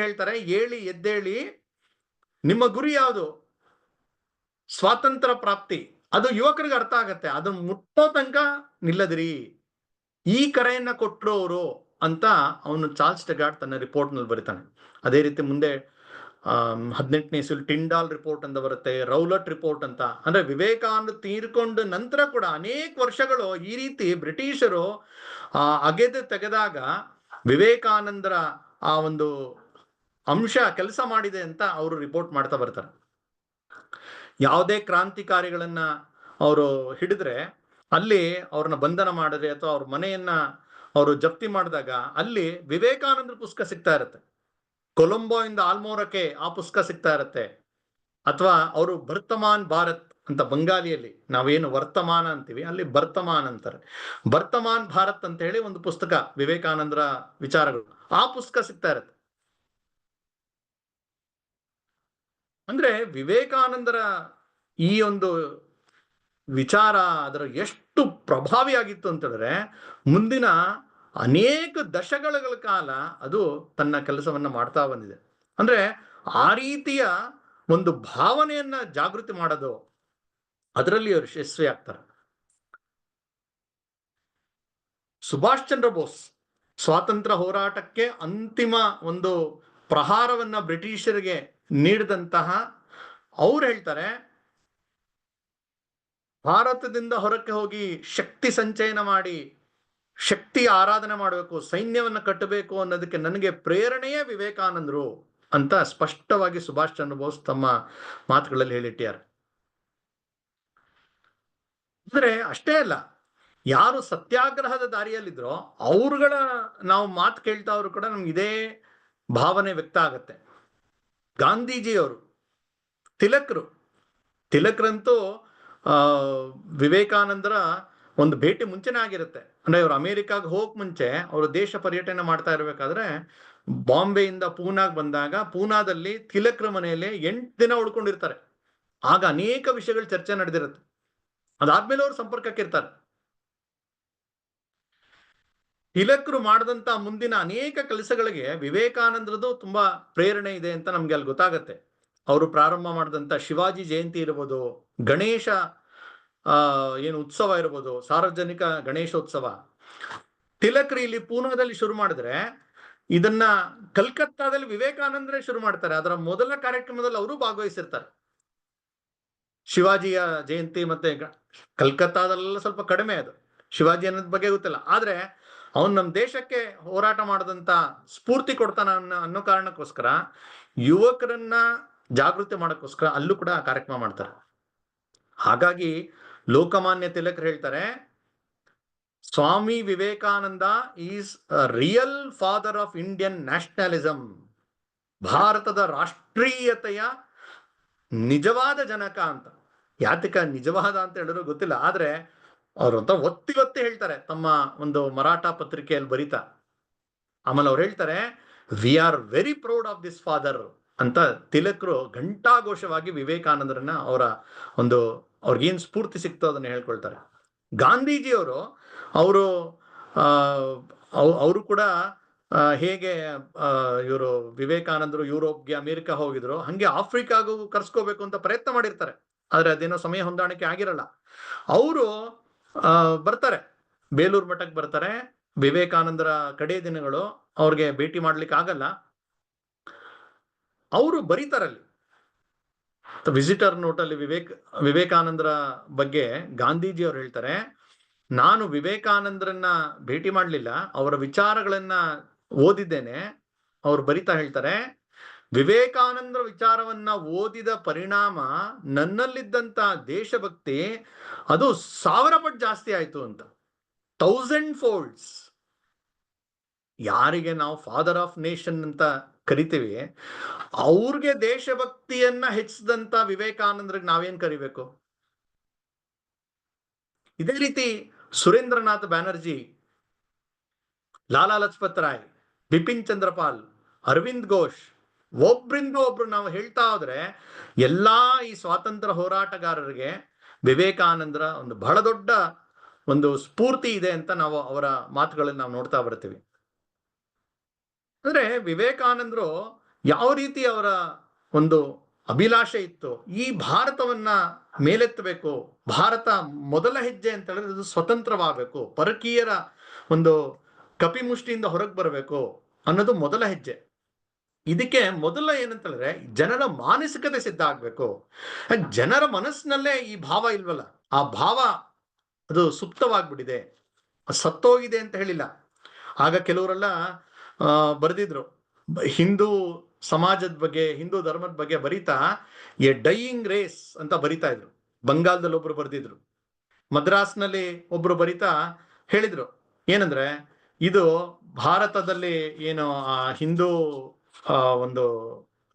Speaker 1: ಹೇಳ್ತಾರೆ, ಏಳಿ ಎದ್ದೇಳಿ, ನಿಮ್ಮ ಗುರಿ ಯಾವುದು, ಸ್ವಾತಂತ್ರ್ಯ ಪ್ರಾಪ್ತಿ, ಅದು ಯುವಕರಿಗೆ ಅರ್ಥ ಆಗತ್ತೆ, ಅದು ಮುಟ್ಟೋ ತನಕ ನಿಲ್ಲದಿರಿ, ಈ ಕರೆಯನ್ನ ಕೊಟ್ಟರು ಅವರು ಅಂತ ಅವನು ಚಾರ್ಲ್ಸ್ ಟೆಗಾರ್ಟ್ ತನ್ನ ರಿಪೋರ್ಟ್ ನಲ್ಲಿ ಬರೀತಾನೆ. ಅದೇ ರೀತಿ ಮುಂದೆ 18ನೇ ಇಸ್ವಿಯಲ್ಲಿ ಟಿಂಡಾಲ್ ರಿಪೋರ್ಟ್ ಅಂತ ಬರುತ್ತೆ, ರೌಲಟ್ ರಿಪೋರ್ಟ್ ಅಂತ. ಅಂದ್ರೆ ವಿವೇಕಾನಂದ ತೀರ್ಕೊಂಡ ನಂತರ ಕೂಡ ಅನೇಕ ವರ್ಷಗಳು ಈ ರೀತಿ ಬ್ರಿಟಿಷರು ಅಗೆದು ತೆಗೆದಾಗ ವಿವೇಕಾನಂದರ ಆ ಒಂದು ಅಂಶ ಕೆಲಸ ಮಾಡಿದೆ ಅಂತ ಅವರು ರಿಪೋರ್ಟ್ ಮಾಡ್ತಾ ಬರ್ತಾರೆ. ಯಾವುದೇ ಕ್ರಾಂತಿಕಾರಿಗಳನ್ನ ಅವರು ಹಿಡಿದ್ರೆ ಅಲ್ಲಿ ಅವ್ರನ್ನ ಬಂಧನ ಮಾಡಿದ್ರೆ ಅಥವಾ ಅವ್ರ ಮನೆಯನ್ನ ಅವರು ಜಪ್ತಿ ಮಾಡಿದಾಗ ಅಲ್ಲಿ ವಿವೇಕಾನಂದರ ಪುಸ್ತಕ ಸಿಗ್ತಾ ಇರುತ್ತೆ. ಕೊಲಂಬೋ ಇಂದ ಆಲ್ಮೋರಕ್ಕೆ ಆ ಪುಸ್ತಕ ಸಿಗ್ತಾ ಇರುತ್ತೆ. ಅಥವಾ ಅವರು ವರ್ತಮಾನ್ ಭಾರತ್ ಅಂತ, ಬಂಗಾಲಿಯಲ್ಲಿ ನಾವೇನು ವರ್ತಮಾನ ಅಂತೀವಿ ಅಲ್ಲಿ ವರ್ತಮಾನ್ ಅಂತಾರೆ, ವರ್ತಮಾನ್ ಭಾರತ್ ಅಂತ ಹೇಳಿ ಒಂದು ಪುಸ್ತಕ ವಿವೇಕಾನಂದರ ವಿಚಾರಗಳು, ಆ ಪುಸ್ತಕ ಸಿಗ್ತಾ ಇರುತ್ತೆ. ಅಂದ್ರೆ ವಿವೇಕಾನಂದರ ಈ ಒಂದು ವಿಚಾರ ಅದರ ಎಷ್ಟು ಪ್ರಭಾವಿಯಾಗಿತ್ತು ಅಂತಂದ್ರೆ ಮುಂದಿನ ಅನೇಕ ದಶಕಗಳ ಕಾಲ ಅದು ತನ್ನ ಕೆಲಸವನ್ನ ಮಾಡ್ತಾ ಬಂದಿದೆ. ಅಂದ್ರೆ ಆ ರೀತಿಯ ಒಂದು ಭಾವನೆಯನ್ನ ಜಾಗೃತಿ ಮಾಡೋದು, ಅದರಲ್ಲಿ ಅವರು ಯಶಸ್ವಿ ಆಗ್ತಾರೆ. ಸುಭಾಷ್ ಚಂದ್ರ ಬೋಸ್ ಸ್ವಾತಂತ್ರ್ಯ ಹೋರಾಟಕ್ಕೆ ಅಂತಿಮ ಒಂದು ಪ್ರಹಾರವನ್ನ ಬ್ರಿಟಿಷರಿಗೆ ನೀಡಿದಂತಹ, ಅವ್ರು ಹೇಳ್ತಾರೆ, ಭಾರತದಿಂದ ಹೊರಕ್ಕೆ ಹೋಗಿ ಶಕ್ತಿ ಸಂಚಯನ ಮಾಡಿ ಶಕ್ತಿ ಆರಾಧನೆ ಮಾಡಬೇಕು, ಸೈನ್ಯವನ್ನು ಕಟ್ಟಬೇಕು ಅನ್ನೋದಕ್ಕೆ ನನಗೆ ಪ್ರೇರಣೆಯೇ ವಿವೇಕಾನಂದರು ಅಂತ ಸ್ಪಷ್ಟವಾಗಿ ಸುಭಾಷ್ ಚಂದ್ರ ಬೋಸ್ ತಮ್ಮ ಮಾತುಗಳಲ್ಲಿ ಹೇಳಿಟ್ಟಿದ್ದಾರೆ. ಅಂದ್ರೆ ಅಷ್ಟೇ ಅಲ್ಲ, ಯಾರು ಸತ್ಯಾಗ್ರಹದ ದಾರಿಯಲ್ಲಿದ್ರೋ ಅವ್ರುಗಳ ನಾವು ಮಾತು ಕೇಳ್ತಾ ಅವರು ಕೂಡ ನಮ್ಗೆ ಇದೇ ಭಾವನೆ ವ್ಯಕ್ತ ಆಗತ್ತೆ. ಗಾಂಧೀಜಿಯವರು, ತಿಲಕ್ರಂತೂ ವಿವೇಕಾನಂದರ ಒಂದು ಭೇಟಿ ಮುಂಚೆನೇ ಆಗಿರುತ್ತೆ. ಅಂದ್ರೆ ಇವರು ಅಮೆರಿಕಾಗ ಹೋಗಕ್ ಮುಂಚೆ ಅವರು ದೇಶ ಪರ್ಯಟನೆ ಮಾಡ್ತಾ ಇರ್ಬೇಕಾದ್ರೆ ಬಾಂಬೆಯಿಂದ ಪೂನಾಗ್ ಬಂದಾಗ ಪೂನಾದಲ್ಲಿ ತಿಲಕ್ರ ಮನೆಯಲ್ಲಿ 8 ದಿನ ಉಳ್ಕೊಂಡಿರ್ತಾರೆ. ಆಗ ಅನೇಕ ವಿಷಯಗಳು ಚರ್ಚೆ ನಡೆದಿರುತ್ತೆ. ಅದಾದ್ಮೇಲೆ ಅವ್ರು ಸಂಪರ್ಕಕ್ಕೆ ಇರ್ತಾರೆ. ತಿಲಕ್ರು ಮಾಡಿದಂತ ಮುಂದಿನ ಅನೇಕ ಕೆಲಸಗಳಿಗೆ ವಿವೇಕಾನಂದರದು ತುಂಬಾ ಪ್ರೇರಣೆ ಇದೆ ಅಂತ ನಮ್ಗೆ ಅಲ್ಲಿ ಗೊತ್ತಾಗತ್ತೆ. ಅವರು ಪ್ರಾರಂಭ ಮಾಡಿದಂತ ಶಿವಾಜಿ ಜಯಂತಿ ಇರ್ಬೋದು, ಗಣೇಶ ಏನು ಉತ್ಸವ ಇರ್ಬೋದು, ಸಾರ್ವಜನಿಕ ಗಣೇಶೋತ್ಸವ, ತಿಲಕ್ರು ಇಲ್ಲಿ ಪೂನಾದಲ್ಲಿ ಶುರು ಮಾಡಿದ್ರೆ ಇದನ್ನ ಕಲ್ಕತ್ತಾದಲ್ಲಿ ವಿವೇಕಾನಂದರೇ ಶುರು ಮಾಡ್ತಾರೆ. ಅದರ ಮೊದಲ ಕಾರ್ಯಕ್ರಮದಲ್ಲಿ ಅವರು ಭಾಗವಹಿಸಿರ್ತಾರೆ. ಶಿವಾಜಿಯ ಜಯಂತಿ ಮತ್ತೆ ಕಲ್ಕತ್ತಾದಲ್ಲೆಲ್ಲ ಸ್ವಲ್ಪ ಕಡಿಮೆ ಅದು, ಶಿವಾಜಿ ಅನ್ನೋದ್ ಬಗ್ಗೆ ಗೊತ್ತಿಲ್ಲ. ಆದ್ರೆ ಅವನು ನಮ್ಮ ದೇಶಕ್ಕೆ ಹೋರಾಟ ಮಾಡದಂತ ಸ್ಫೂರ್ತಿ ಕೊಡ್ತಾನ ಅನ್ನೋ ಕಾರಣಕ್ಕೋಸ್ಕರ ಯುವಕರನ್ನ ಜಾಗೃತಿ ಮಾಡೋಕ್ಕೋಸ್ಕರ ಅಲ್ಲೂ ಕೂಡ ಕಾರ್ಯಕ್ರಮ ಮಾಡ್ತಾರೆ. ಹಾಗಾಗಿ ಲೋಕಮಾನ್ಯ ತಿಲಕರು ಹೇಳ್ತಾರೆ, Swami Vivekananda is a real father of Indian nationalism. ಭಾರತದ ರಾಷ್ಟ್ರೀಯತೆಯ ನಿಜವಾದ ಜನಕ ಅಂತ. ಯಾತಕ ನಿಜವಾದ ಅಂತ ಹೇಳಿದ್ರು ಗೊತ್ತಿಲ್ಲ, ಆದ್ರೆ ಅವ್ರಂತ ಒತ್ತಿ ಹೇಳ್ತಾರೆ ತಮ್ಮ ಒಂದು ಮರಾಠ ಪತ್ರಿಕೆಯಲ್ಲಿ ಬರೀತಾ. ಆಮೇಲೆ ಅವ್ರು ಹೇಳ್ತಾರೆ, we are very proud of this father ಅಂತ ತಿಲಕರು ಘಂಟಾಘೋಷವಾಗಿ ವಿವೇಕಾನಂದರನ್ನ ಅವರ ಒಂದು ಅವ್ರಿಗೇನ್ ಸ್ಫೂರ್ತಿ ಸಿಕ್ತೋ ಅದನ್ನ ಹೇಳ್ಕೊಳ್ತಾರೆ. ಗಾಂಧೀಜಿಯವರು ಅವರು ಕೂಡ ಹೇಗೆ ಇವರು ವಿವೇಕಾನಂದರು ಯುರೋಪ್ಗೆ ಅಮೆರಿಕ ಹೋಗಿದ್ರು, ಹಂಗೆ ಆಫ್ರಿಕಾಗೂ ಕರ್ಸ್ಕೋಬೇಕು ಅಂತ ಪ್ರಯತ್ನ ಮಾಡಿರ್ತಾರೆ. ಆದ್ರೆ ಅದೇನೋ ಸಮಯ ಹೊಂದಾಣಿಕೆ ಆಗಿರಲ್ಲ. ಅವರು ಬರ್ತಾರೆ, ಬೇಲೂರು ಮಠಕ್ಕೆ ಬರ್ತಾರೆ. ವಿವೇಕಾನಂದರ ಕಡೆ ದಿನಗಳು, ಅವ್ರಿಗೆ ಭೇಟಿ ಮಾಡ್ಲಿಕ್ಕೆ ಆಗಲ್ಲ. ಅವರು ಬರೀತಾರಲ್ಲಿ ವಿಸಿಟರ್ ನೋಟಲ್ಲಿ ವಿವೇಕಾನಂದರ ಬಗ್ಗೆ ಗಾಂಧೀಜಿ ಅವರು ಹೇಳ್ತಾರೆ, ನಾನು ವಿವೇಕಾನಂದರನ್ನ ಭೇಟಿ ಮಾಡಲಿಲ್ಲ, ಅವರ ವಿಚಾರಗಳನ್ನ ಓದಿದ್ದೇನೆ. ಅವ್ರು ಬರಿತಾ ಹೇಳ್ತಾರೆ, ವಿವೇಕಾನಂದರ ವಿಚಾರವನ್ನ ಓದಿದ ಪರಿಣಾಮ ನನ್ನಲ್ಲಿದ್ದಂತ ದೇಶಭಕ್ತಿ ಅದು 1000 ಪಟ್ಟು ಜಾಸ್ತಿ ಆಯ್ತು ಅಂತ. 1000 folds. ಯಾರಿಗೆ ನಾವು ಫಾದರ್ ಆಫ್ ನೇಷನ್ ಅಂತ ಕರಿತೀವಿ, ಅವ್ರಿಗೆ ದೇಶಭಕ್ತಿಯನ್ನ ಹೆಚ್ಚಿದಂತ ವಿವೇಕಾನಂದರಿಗೆ ನಾವೇನ್ ಕರಿಬೇಕು? ಇದೇ ರೀತಿ ಸುರೇಂದ್ರನಾಥ್ ಬ್ಯಾನರ್ಜಿ, ಲಾಲಾ ಲಜಪತ್ ರಾಯ್, ಬಿಪಿನ್ ಚಂದ್ರಪಾಲ್, ಅರವಿಂದ್ ಘೋಷ್, ಒಬ್ರಿಂದ ಒಬ್ರು ನಾವು ಹೇಳ್ತಾ ಹೋದ್ರೆ ಎಲ್ಲಾ ಈ ಸ್ವಾತಂತ್ರ್ಯ ಹೋರಾಟಗಾರರಿಗೆ ವಿವೇಕಾನಂದರ ಒಂದು ಬಹಳ ದೊಡ್ಡ ಒಂದು ಸ್ಫೂರ್ತಿ ಇದೆ ಅಂತ ನಾವು ಅವರ ಮಾತುಗಳಲ್ಲಿ ನಾವು ನೋಡ್ತಾ ಬರ್ತೀವಿ. ಅಂದ್ರೆ ವಿವೇಕಾನಂದರು ಯಾವ ರೀತಿ ಅವರ ಒಂದು ಅಭಿಲಾಷೆ ಇತ್ತು, ಈ ಭಾರತವನ್ನ ಮೇಲೆತ್ತಬೇಕು, ಭಾರತ ಮೊದಲ ಹೆಜ್ಜೆ ಅಂತ ಹೇಳಿದ್ರೆ ಅದು ಸ್ವತಂತ್ರವಾಗಬೇಕು, ಪರಕೀಯರ ಒಂದು ಕಪಿಮುಷ್ಟಿಯಿಂದ ಹೊರಗೆ ಬರಬೇಕು ಅನ್ನೋದು ಮೊದಲ ಹೆಜ್ಜೆ. ಇದಕ್ಕೆ ಮೊದಲ ಏನಂತ ಹೇಳಿದ್ರೆ ಜನರ ಮಾನಸಿಕತೆ ಸಿದ್ಧ ಆಗ್ಬೇಕು. ಜನರ ಮನಸ್ಸಿನಲ್ಲೇ ಈ ಭಾವ ಇಲ್ವಲ್ಲ, ಆ ಭಾವ ಅದು ಸುಪ್ತವಾಗ್ಬಿಟ್ಟಿದೆ, ಸತ್ತೋಗಿದೆ ಅಂತ ಹೇಳಿಲ್ಲ. ಆಗ ಕೆಲವರೆಲ್ಲ ಬರೆದಿದ್ರು, ಹಿಂದೂ ಸಮಾಜದ ಬಗ್ಗೆ, ಹಿಂದೂ ಧರ್ಮದ ಬಗ್ಗೆ ಬರೀತಾ ಎ ಡೈಯಿಂಗ್ ರೇಸ್ ಅಂತ ಬರಿತಾ ಇದ್ರು. ಬಂಗಾಳದಲ್ಲಿ ಒಬ್ರು ಬರೆದಿದ್ರು, ಮದ್ರಾಸ್ನಲ್ಲಿ ಒಬ್ರು ಬರಿತಾ ಹೇಳಿದ್ರು ಏನಂದ್ರೆ, ಇದು ಭಾರತದಲ್ಲಿ ಏನು ಹಿಂದೂ ಒಂದು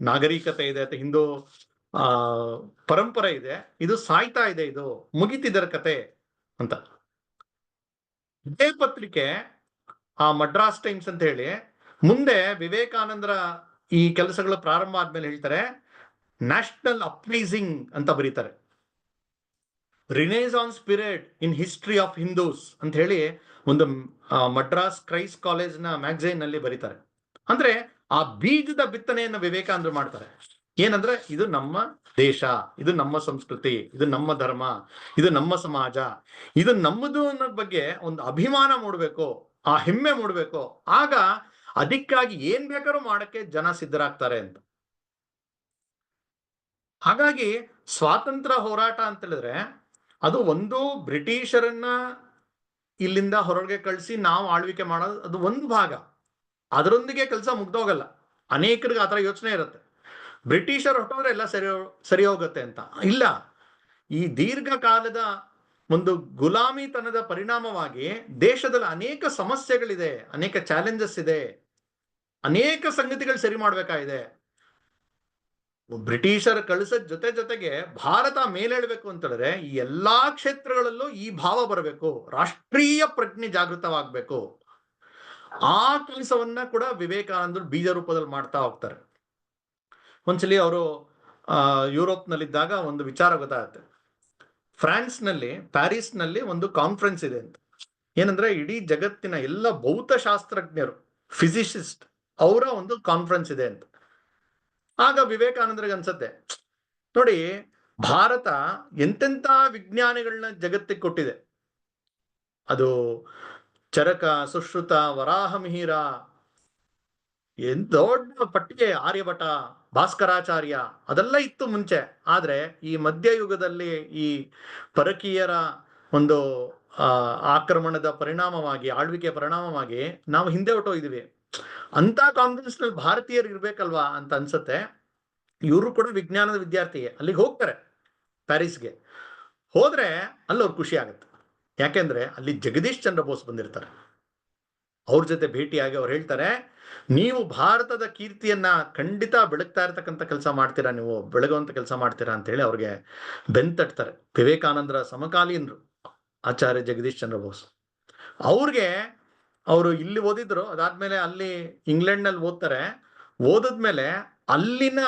Speaker 1: ನಾಗರಿಕತೆ ಇದೆ ಅಥವಾ ಹಿಂದೂ ಪರಂಪರೆ ಇದೆ, ಇದು ಸಾಯ್ತಾ ಇದೆ, ಇದು ಮುಗಿತಿದರ ಕತೆ ಅಂತ. ಇದೇ ಪತ್ರಿಕೆ ಆ ಮಡ್ರಾಸ್ ಟೈಮ್ಸ್ ಅಂತ ಹೇಳಿ ಮುಂದೆ ವಿವೇಕಾನಂದರ ಈ ಕೆಲಸಗಳು ಪ್ರಾರಂಭ ಆದ್ಮೇಲೆ ಹೇಳ್ತಾರೆ, ನ್ಯಾಷನಲ್ ಅಪ್ರೈಸಿಂಗ್ ಅಂತ ಬರೀತಾರೆ, renaissance period in history of Hindus ಅಂತ ಹೇಳಿ ಒಂದು ಮಡ್ರಾಸ್ ಕ್ರೈಸ್ಟ್ ಕಾಲೇಜ್ನ ಮ್ಯಾಗಝೈನ್ ನಲ್ಲಿ ಬರೀತಾರೆ. ಅಂದ್ರೆ ಆ ಬೀಜದ ಬಿತ್ತನೆಯನ್ನು ವಿವೇಕಾನಂದರು ಮಾಡ್ತಾರೆ. ಏನಂದ್ರೆ ಇದು ನಮ್ಮ ದೇಶ, ಇದು ನಮ್ಮ ಸಂಸ್ಕೃತಿ, ಇದು ನಮ್ಮ ಧರ್ಮ, ಇದು ನಮ್ಮ ಸಮಾಜ, ಇದು ನಮ್ಮದು ಅನ್ನೋ ಬಗ್ಗೆ ಒಂದು ಅಭಿಮಾನ ಮೂಡಬೇಕು, ಆ ಹೆಮ್ಮೆ ಮೂಡಬೇಕು. ಆಗ ಅದಕ್ಕಾಗಿ ಏನ್ ಬೇಕಾದ್ರೂ ಮಾಡಕ್ಕೆ ಜನ ಸಿದ್ಧರಾಗ್ತಾರೆ ಅಂತ. ಹಾಗಾಗಿ ಸ್ವಾತಂತ್ರ್ಯ ಹೋರಾಟ ಅಂತ ಹೇಳಿದ್ರೆ ಅದು ಒಂದು ಬ್ರಿಟಿಷರನ್ನ ಇಲ್ಲಿಂದ ಹೊರಗೆ ಕಳಿಸಿ ನಾವು ಆಳ್ವಿಕೆ ಮಾಡೋದು ಅದು ಒಂದು ಭಾಗ. ಅದರೊಂದಿಗೆ ಕೆಲಸ ಮುಗ್ದೋಗಲ್ಲ. ಅನೇಕರಿಗೆ ಆ ಥರ ಯೋಚನೆ ಇರುತ್ತೆ, ಬ್ರಿಟಿಷರು ಹೊಟ್ಟೋದ್ರೆ ಎಲ್ಲ ಸರಿ ಹೋಗುತ್ತೆ ಅಂತ. ಇಲ್ಲ, ಈ ದೀರ್ಘಕಾಲದ ಒಂದು ಗುಲಾಮಿತನದ ಪರಿಣಾಮವಾಗಿ ದೇಶದಲ್ಲಿ ಅನೇಕ ಸಮಸ್ಯೆಗಳಿದೆ, ಅನೇಕ ಚಾಲೆಂಜಸ್ ಇದೆ, ಅನೇಕ ಸಂಗತಿಗಳು ಸರಿ ಮಾಡ್ಬೇಕಾಗಿದೆ. ಬ್ರಿಟಿಷರ್ ಕಳಿಸೋದ್ ಜೊತೆಗೆ ಭಾರತ ಮೇಲೇಳ್ಬೇಕು ಅಂತ ಹೇಳಿದ್ರೆ ಈ ಎಲ್ಲಾ ಕ್ಷೇತ್ರಗಳಲ್ಲೂ ಈ ಭಾವ ಬರಬೇಕು, ರಾಷ್ಟ್ರೀಯ ಪ್ರಜ್ಞೆ ಜಾಗೃತವಾಗಬೇಕು. ಆ ಕೆಲಸವನ್ನ ಕೂಡ ವಿವೇಕಾನಂದರು ಬೀಜ ರೂಪದಲ್ಲಿ ಮಾಡ್ತಾ ಹೋಗ್ತಾರೆ. ಒಂದ್ಸಲಿ ಅವರು ಯುರೋಪ್ನಲ್ಲಿದ್ದಾಗ ಒಂದು ವಿಚಾರ ಗೊತ್ತಾಗುತ್ತೆ. ಫ್ರಾನ್ಸ್ನಲ್ಲಿ, ಪ್ಯಾರಿಸ್ನಲ್ಲಿ ಒಂದು ಕಾನ್ಫರೆನ್ಸ್ ಇದೆ ಅಂತ. ಏನಂದ್ರೆ ಇಡೀ ಜಗತ್ತಿನ ಎಲ್ಲ ಭೌತಶಾಸ್ತ್ರಜ್ಞರು, ಫಿಸಿಸಿಸ್ಟ್ ಅವರ ಒಂದು ಕಾನ್ಫರೆನ್ಸ್ ಇದೆ ಅಂತ. ಆಗ ವಿವೇಕಾನಂದರಿಗೆ ಅನ್ಸತ್ತೆ, ನೋಡಿ ಭಾರತ ಎಂತೆಂಥ ವಿಜ್ಞಾನಿಗಳನ್ನ ಜಗತ್ತಿಗೆ ಕೊಟ್ಟಿದೆ. ಅದು ಚರಕ, ಸುಶ್ರುತ, ವರಾಹಮಿಹಿರ, ದೊಡ್ಡ ಪಟ್ಟಿಗೆ, ಆರ್ಯಭಟ, ಭಾಸ್ಕರಾಚಾರ್ಯ ಅದೆಲ್ಲ ಇತ್ತು ಮುಂಚೆ. ಆದ್ರೆ ಈ ಮಧ್ಯಯುಗದಲ್ಲಿ ಈ ಪರಕೀಯರ ಒಂದು ಆಕ್ರಮಣದ ಪರಿಣಾಮವಾಗಿ, ಆಳ್ವಿಕೆಯ ಪರಿಣಾಮವಾಗಿ ನಾವು ಹಿಂದೆ ಹೊಟ್ಟೋಗಿದ್ವಿ. ಅಂತ ಕಾನ್ಫರೆನ್ಸ್ ನಲ್ಲಿ ಭಾರತೀಯರು ಇರ್ಬೇಕಲ್ವಾ ಅಂತ ಅನ್ಸುತ್ತೆ. ಇವರು ಕೂಡ ವಿಜ್ಞಾನದ ವಿದ್ಯಾರ್ಥಿಗೆ ಅಲ್ಲಿಗೆ ಹೋಗ್ತಾರೆ, ಪ್ಯಾರಿಸ್ಗೆ. ಹೋದ್ರೆ ಅಲ್ಲಿ ಅವ್ರು ಖುಷಿ ಆಗುತ್ತೆ. ಯಾಕೆಂದ್ರೆ ಅಲ್ಲಿ ಜಗದೀಶ್ ಚಂದ್ರ ಬೋಸ್ ಬಂದಿರ್ತಾರೆ. ಅವ್ರ ಜೊತೆ ಭೇಟಿಯಾಗಿ ಅವ್ರು ಹೇಳ್ತಾರೆ, ನೀವು ಭಾರತದ ಕೀರ್ತಿಯನ್ನ ಖಂಡಿತ ಬೆಳಗ್ತಾ ಇರ್ತಕ್ಕಂಥ ಕೆಲಸ ಮಾಡ್ತೀರಾ, ನೀವು ಬೆಳಗುವಂತ ಕೆಲಸ ಮಾಡ್ತೀರಾ ಅಂತ ಹೇಳಿ ಅವ್ರಿಗೆ ಬೆಂತಟ್ತಾರೆ. ವಿವೇಕಾನಂದರ ಸಮಕಾಲೀನರು ಆಚಾರ್ಯ ಜಗದೀಶ್ ಚಂದ್ರ ಬೋಸ್. ಅವ್ರಿಗೆ, ಅವರು ಇಲ್ಲಿ ಓದಿದ್ರು, ಅದಾದ್ಮೇಲೆ ಅಲ್ಲಿ ಇಂಗ್ಲೆಂಡ್ನಲ್ಲಿ ಓದ್ತಾರೆ. ಓದದ್ಮೇಲೆ ಅಲ್ಲಿನ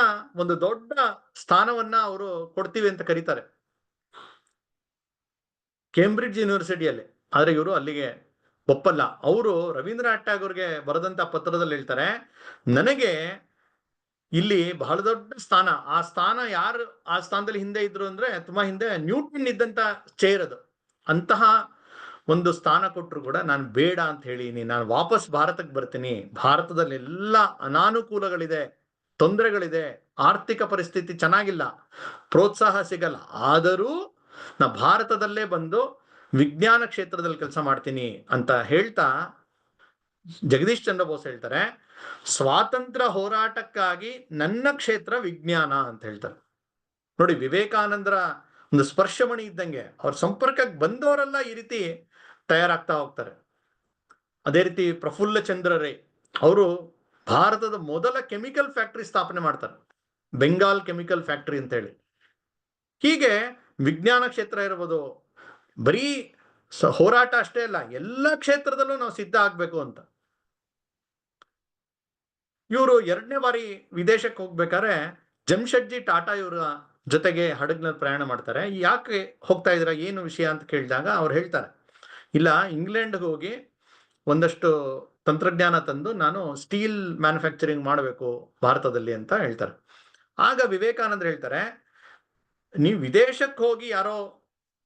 Speaker 1: ಒಂದು ದೊಡ್ಡ ಸ್ಥಾನವನ್ನ ಅವರು ಕೊಡ್ತೀವಿ ಅಂತ ಕರೀತಾರೆ, ಕೇಂಬ್ರಿಡ್ಜ್ ಯೂನಿವರ್ಸಿಟಿಯಲ್ಲಿ. ಆದ್ರೆ ಇವರು ಅಲ್ಲಿಗೆ ಒಪ್ಪಲ್ಲ. ಅವರು ರವೀಂದ್ರನಾಥ್ ಟ್ಯಾಗೋರ್ಗೆ ಬರೆದಂತ ಪತ್ರದಲ್ಲಿ ಹೇಳ್ತಾರೆ, ನನಗೆ ಇಲ್ಲಿ ಬಹಳ ದೊಡ್ಡ ಸ್ಥಾನ, ಆ ಸ್ಥಾನ ಯಾರು ಆ ಸ್ಥಾನದಲ್ಲಿ ಹಿಂದೆ ಇದ್ರು ಅಂದ್ರೆ ತುಂಬಾ ಹಿಂದೆ ನ್ಯೂಟನ್ ಇದ್ದಂತ ಚೇರ್ ಅದು, ಅಂತಹ ಒಂದು ಸ್ಥಾನ ಕೊಟ್ಟರು ಕೂಡ ನಾನು ಬೇಡ ಅಂತ ಹೇಳಿನಿ, ನಾನು ವಾಪಸ್ ಭಾರತಕ್ಕೆ ಬರ್ತೀನಿ. ಭಾರತದಲ್ಲಿ ಎಲ್ಲ ಅನಾನುಕೂಲಗಳಿದೆ, ತೊಂದರೆಗಳಿದೆ, ಆರ್ಥಿಕ ಪರಿಸ್ಥಿತಿ ಚೆನ್ನಾಗಿಲ್ಲ, ಪ್ರೋತ್ಸಾಹ ಸಿಗಲ್ಲ. ಆದರೂ ನಾ ಭಾರತದಲ್ಲೇ ಬಂದು ವಿಜ್ಞಾನ ಕ್ಷೇತ್ರದಲ್ಲಿ ಕೆಲಸ ಮಾಡ್ತೀನಿ ಅಂತ ಹೇಳ್ತಾ ಜಗದೀಶ್ ಚಂದ್ರ ಬೋಸ್ ಹೇಳ್ತಾರೆ, ಸ್ವಾತಂತ್ರ್ಯ ಹೋರಾಟಕ್ಕಾಗಿ ನನ್ನ ಕ್ಷೇತ್ರ ವಿಜ್ಞಾನ ಅಂತ ಹೇಳ್ತಾರೆ. ನೋಡಿ, ವಿವೇಕಾನಂದರ ಒಂದು ಸ್ಪರ್ಶಮಣಿ ಇದ್ದಂಗೆ ಅವ್ರ ಸಂಪರ್ಕಕ್ಕೆ ಬಂದವರೆಲ್ಲ ಈ ರೀತಿ ತಯಾರಾಗ್ತಾ ಹೋಗ್ತಾರೆ. ಅದೇ ರೀತಿ ಪ್ರಫುಲ್ಲ ಚಂದ್ರ ರೇ, ಅವರು ಭಾರತದ ಮೊದಲ ಕೆಮಿಕಲ್ ಫ್ಯಾಕ್ಟರಿ ಸ್ಥಾಪನೆ ಮಾಡ್ತಾರೆ, ಬೆಂಗಾಲ್ ಕೆಮಿಕಲ್ ಫ್ಯಾಕ್ಟರಿ ಅಂತ ಹೇಳಿ. ಹೀಗೆ ವಿಜ್ಞಾನ ಕ್ಷೇತ್ರ ಇರ್ಬೋದು, ಬರೀ ಹೋರಾಟ ಅಷ್ಟೇ ಅಲ್ಲ, ಎಲ್ಲ ಕ್ಷೇತ್ರದಲ್ಲೂ ನಾವು ಸಿದ್ಧ ಆಗ್ಬೇಕು ಅಂತ. ಇವರು 2ನೇ ಬಾರಿ ವಿದೇಶಕ್ಕೆ ಹೋಗ್ಬೇಕಾದ್ರೆ ಜಮ್ಶೆಡ್ಜಿ ಟಾಟಾ ಇವರ ಜೊತೆಗೆ ಹಡಗ್ನಲ್ಲಿ ಪ್ರಯಾಣ ಮಾಡ್ತಾರೆ. ಯಾಕೆ ಹೋಗ್ತಾ ಇದ್ರ, ಏನು ವಿಷಯ ಅಂತ ಕೇಳಿದಾಗ ಅವ್ರು ಹೇಳ್ತಾರೆ, ಇಲ್ಲ, ಇಂಗ್ಲೆಂಡ್ಗೆ ಹೋಗಿ ಒಂದಷ್ಟು ತಂತ್ರಜ್ಞಾನ ತಂದು ನಾನು ಸ್ಟೀಲ್ ಮ್ಯಾನುಫ್ಯಾಕ್ಚರಿಂಗ್ ಮಾಡಬೇಕು ಭಾರತದಲ್ಲಿ ಅಂತ ಹೇಳ್ತಾರೆ. ಆಗ ವಿವೇಕಾನಂದ್ರ ಹೇಳ್ತಾರೆ, ನೀವು ವಿದೇಶಕ್ಕೆ ಹೋಗಿ ಯಾರೋ